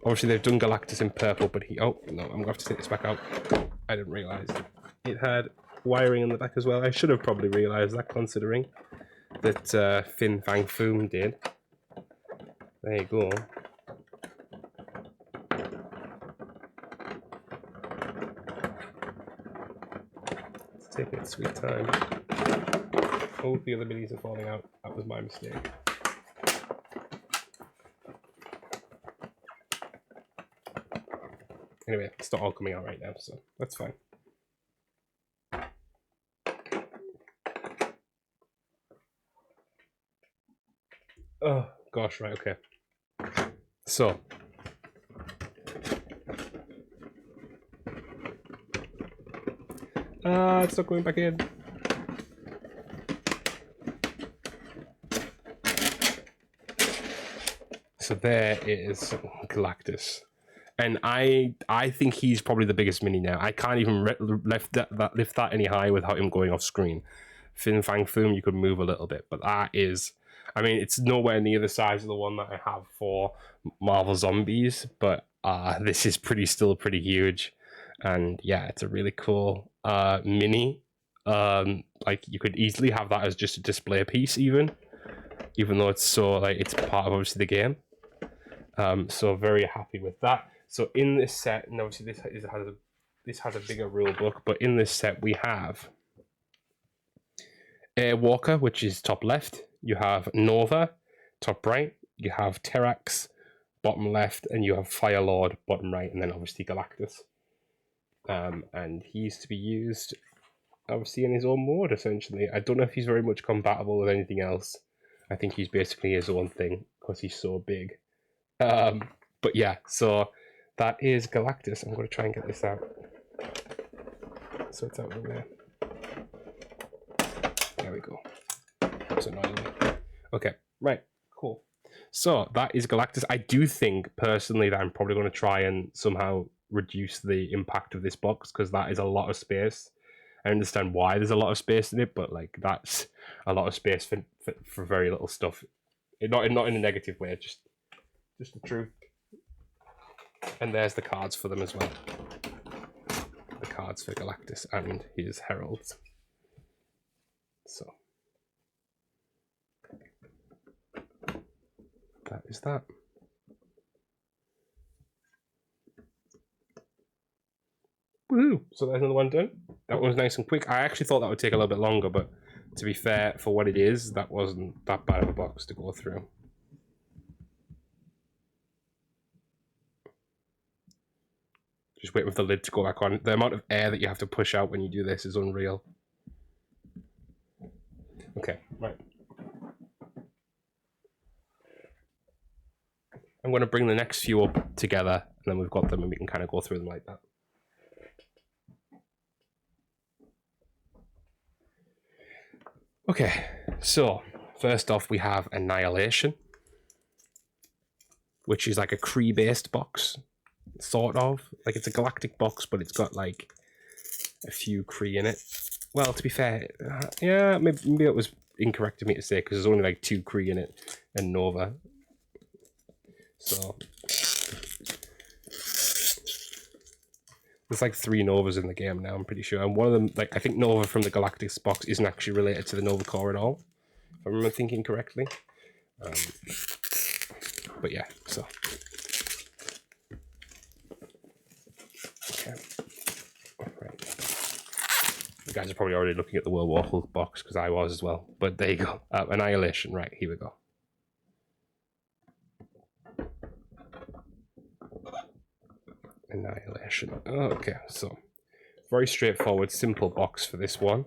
Obviously they've done Galactus in purple, but oh no, I'm gonna have to take this back out. I didn't realise it had wiring in the back as well. I should have probably realised that, considering that Fin Fang Foom did. There you go. It's taking its sweet time. Oh, the other minis are falling out. That was my mistake. Anyway, it's not all coming out right now, so that's fine. Oh, gosh, right, okay. So. It's not going back in. So there is Galactus. And I think he's probably the biggest mini now. I can't even lift that any higher without him going off screen. Fin Fang Foom, you could move a little bit, but that is, I mean, it's nowhere near the size of the one that I have for Marvel Zombies, but this is still pretty huge. And yeah, it's a really cool mini. Like you could easily have that as just a display piece, even though it's so like it's part of obviously the game. So very happy with that. So in this set, and obviously this has a bigger rule book, but in this set we have Airwalker, which is top left. You have Nova, top right. You have Terrax, bottom left, and you have Firelord, bottom right, and then obviously Galactus. And he's to be used obviously in his own mode, essentially. I don't know if he's very much compatible with anything else. I think he's basically his own thing because he's so big. But yeah, so that is Galactus. I'm going to try and get this out. So it's out over there. There we go. That's annoying me. Okay, right, cool. So that is Galactus. I do think personally that I'm probably going to try and somehow reduce the impact of this box because that is a lot of space. I understand why there's a lot of space in it, but like that's a lot of space for very little stuff. Not in a negative way, just the truth. And there's the cards for them as well. The cards for Galactus and his heralds. So that is that. Woohoo! So there's another one done. That one was nice and quick. I actually thought that would take a little bit longer, but to be fair, for what it is, that wasn't that bad of a box to go through. Just wait with the lid to go back on. The amount of air that you have to push out when you do this is unreal. Okay, right. I'm going to bring the next few up together, and then we've got them, and we can kind of go through them like that. Okay, so first off, we have Annihilation, which is like a Kree-based box. Sort of like it's a galactic box, but it's got like a few Kree in it. Well, to be fair, yeah, maybe it was incorrect of me to say because there's only like 2 Kree in it and Nova. So there's like 3 Novas in the game now, I'm pretty sure. And one of them, like I think Nova from the Galactic box isn't actually related to the Nova Core at all, if I remember thinking correctly. But yeah, so. You guys are probably already looking at the World War Hulk box because I was as well. But there you go. Annihilation. Right, here we go. Annihilation. Oh, okay, so very straightforward, simple box for this one.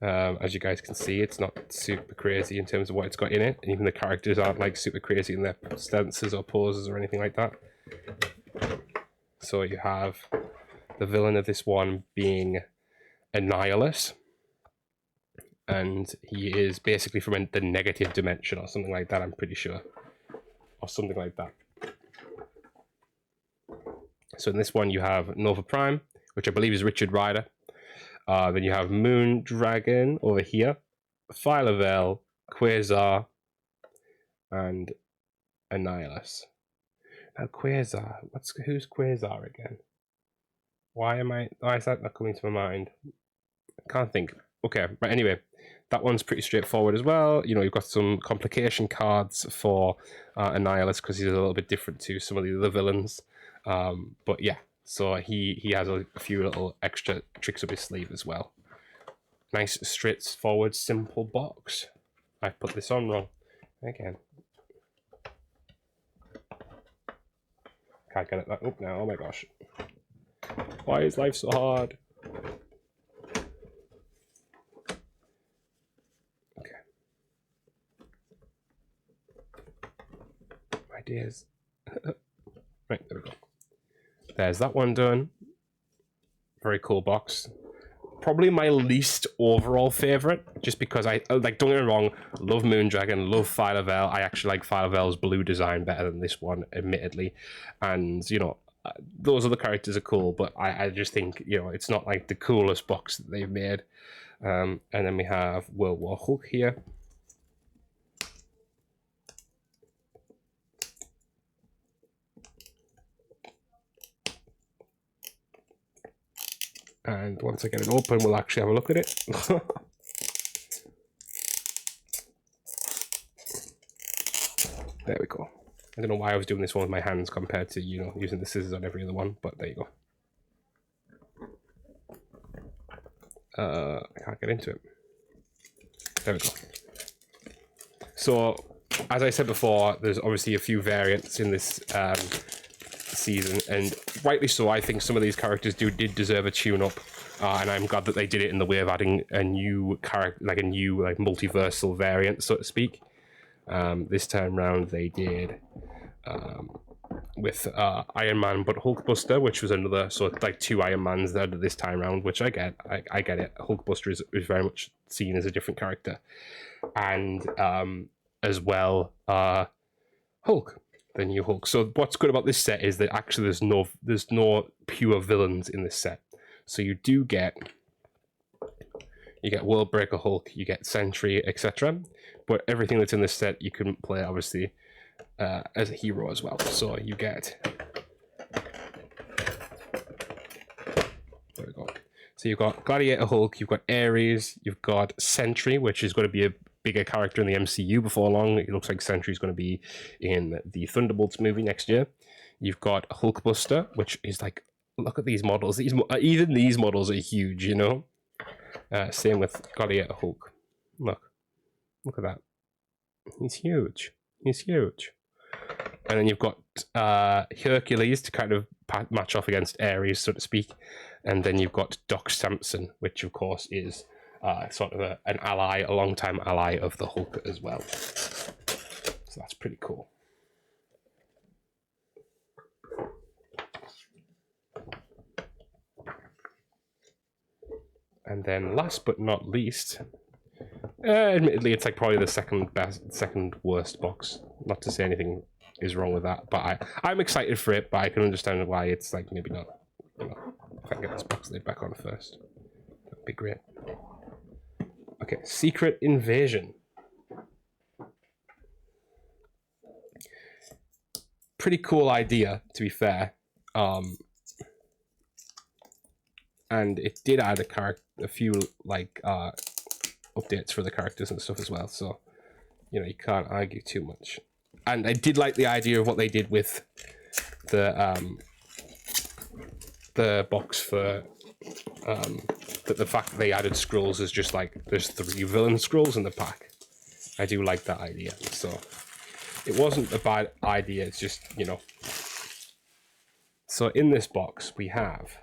As you guys can see, it's not super crazy in terms of what it's got in it. Even the characters aren't like super crazy in their stances or poses or anything like that. So you have the villain of this one being Annihilus, and he is basically from the negative dimension or something like that, I'm pretty sure, or something like that. So in this one you have Nova Prime, which I believe is Richard Rider. Then you have Moon Dragon over here, Phyla-Vell, Quasar, and Annihilus. Now Quasar, who's Quasar again? Why is that not coming to my mind? I can't think. Okay, but anyway, that one's pretty straightforward as well. You know, you've got some complication cards for Annihilus because he's a little bit different to some of the other villains. But yeah, so he has a few little extra tricks up his sleeve as well. Nice, straightforward, simple box. I put this on wrong again. Can't get it up now. Oh my gosh. Why is life so hard? Okay. My dears. Right, there we go. There's that one done. Very cool box. Probably my least overall favorite, just because I like. Don't get me wrong, love Moondragon, love Phyla-Vell. I actually like Phyla-Vell's blue design better than this one, admittedly. And you know, those other characters are cool, but I just think, you know, it's not like the coolest box that they've made. And then we have World War Hulk here. And once I get it open, we'll actually have a look at it. There we go. I don't know why I was doing this one with my hands compared to, you know, using the scissors on every other one, but there you go. I can't get into it. There we go. So, as I said before, there's obviously a few variants in this season, and rightly so. I think some of these characters did deserve a tune-up, and I'm glad that they did it in the way of adding a new character, like a new multiversal variant, so to speak. This time round they did with Iron Man but Hulkbuster, which was another, so like two Iron Mans there this time round, which I get it. Hulkbuster is very much seen as a different character, and as well Hulk, the new Hulk. So what's good about this set is that actually there's no pure villains in this set. So you get Worldbreaker Hulk, you get Sentry, etc. But everything that's in this set you can play obviously as a hero as well. So you get, there we go. So you've got Gladiator Hulk, you've got Ares, you've got Sentry, which is going to be a bigger character in the MCU before long. It looks like Sentry's going to be in the Thunderbolts movie next year. You've got Hulkbuster, which is like, look at these models. Even these models are huge, you know. Same with Gladiator Hulk. Look at that. He's huge. He's huge. And then you've got Hercules to kind of match off against Ares, so to speak. And then you've got Doc Samson, which of course is sort of an ally, a long-time ally of the Hulk as well. So that's pretty cool. And then last but not least, admittedly it's like probably the second worst box. Not to say anything is wrong with that, but I'm excited for it, but I can understand why it's like maybe not. You know, if I can get this box lid back on first, that'd be great. Okay, Secret Invasion. Pretty cool idea, to be fair. And it did add a few like updates for the characters and stuff as well. So, you know, you can't argue too much. And I did like the idea of what they did with the box for the fact that they added scrolls is just like there's 3 villain scrolls in the pack. I do like that idea. So it wasn't a bad idea. It's just, you know. So in this box we have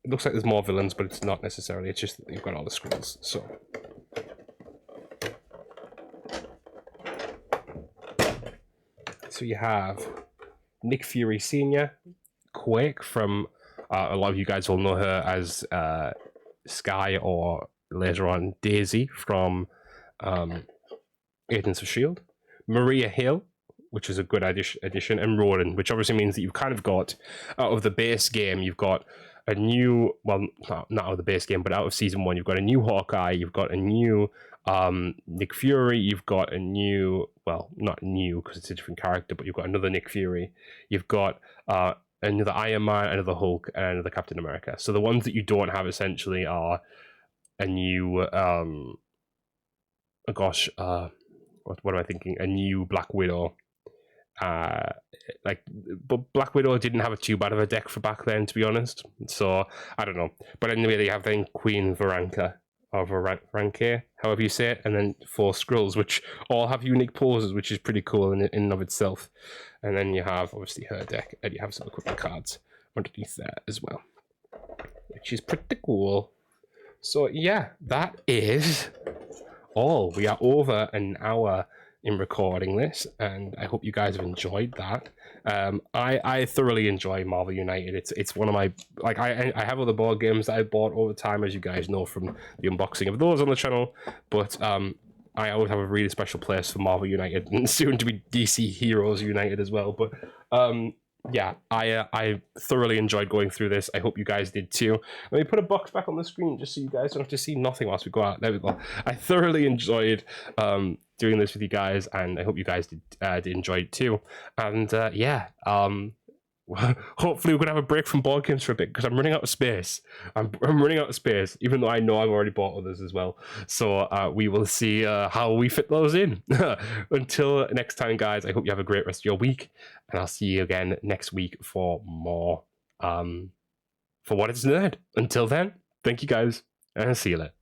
it looks like there's more villains, but it's not necessarily. It's just that you've got all the Skrulls. So you have Nick Fury Sr., Quake from a lot of you guys will know her as Sky, or later on Daisy from Agents of S.H.I.E.L.D., Maria Hill, which is a good addition, and Ronan, which obviously means that you've kind of got, out of the base game, you've got a new, well, not out of the base game, but out of Season 1, you've got a new Hawkeye, you've got a new Nick Fury, you've got a new, well, not new because it's a different character, but you've got another Nick Fury, you've got another Iron Man, another Hulk, and another Captain America. So the ones that you don't have essentially are a new, what am I thinking? A new Black Widow. But Black Widow didn't have too bad of a deck for back then, to be honest. So I don't know. But anyway, they have then Queen Varanka, or Varanke, however you say it, and then 4 Skrulls, which all have unique poses, which is pretty cool in and of itself. And then you have obviously her deck, and you have some equipment cards underneath there as well, which is pretty cool. So yeah, that is all. We are over an hour in recording this, and I hope you guys have enjoyed that. I thoroughly enjoy Marvel United. It's one of my, like, I have other board games that I bought over time, as you guys know from the unboxing of those on the channel, but I always have a really special place for Marvel United, and soon to be DC Heroes United as well. But yeah, I thoroughly enjoyed going through this. I hope you guys did too. Let me put a box back on the screen just so you guys don't have to see nothing whilst we go out. There we go. I thoroughly enjoyed doing this with you guys, and I hope you guys did enjoy it too. And yeah, hopefully we're gonna have a break from board games for a bit, because I'm running out of space. I'm running out of space, even though I know I've already bought others as well. So we will see how we fit those in. Until next time, guys, I hope you have a great rest of your week, and I'll see you again next week for more For What It's Nerd. Until then, thank you guys, and see you later.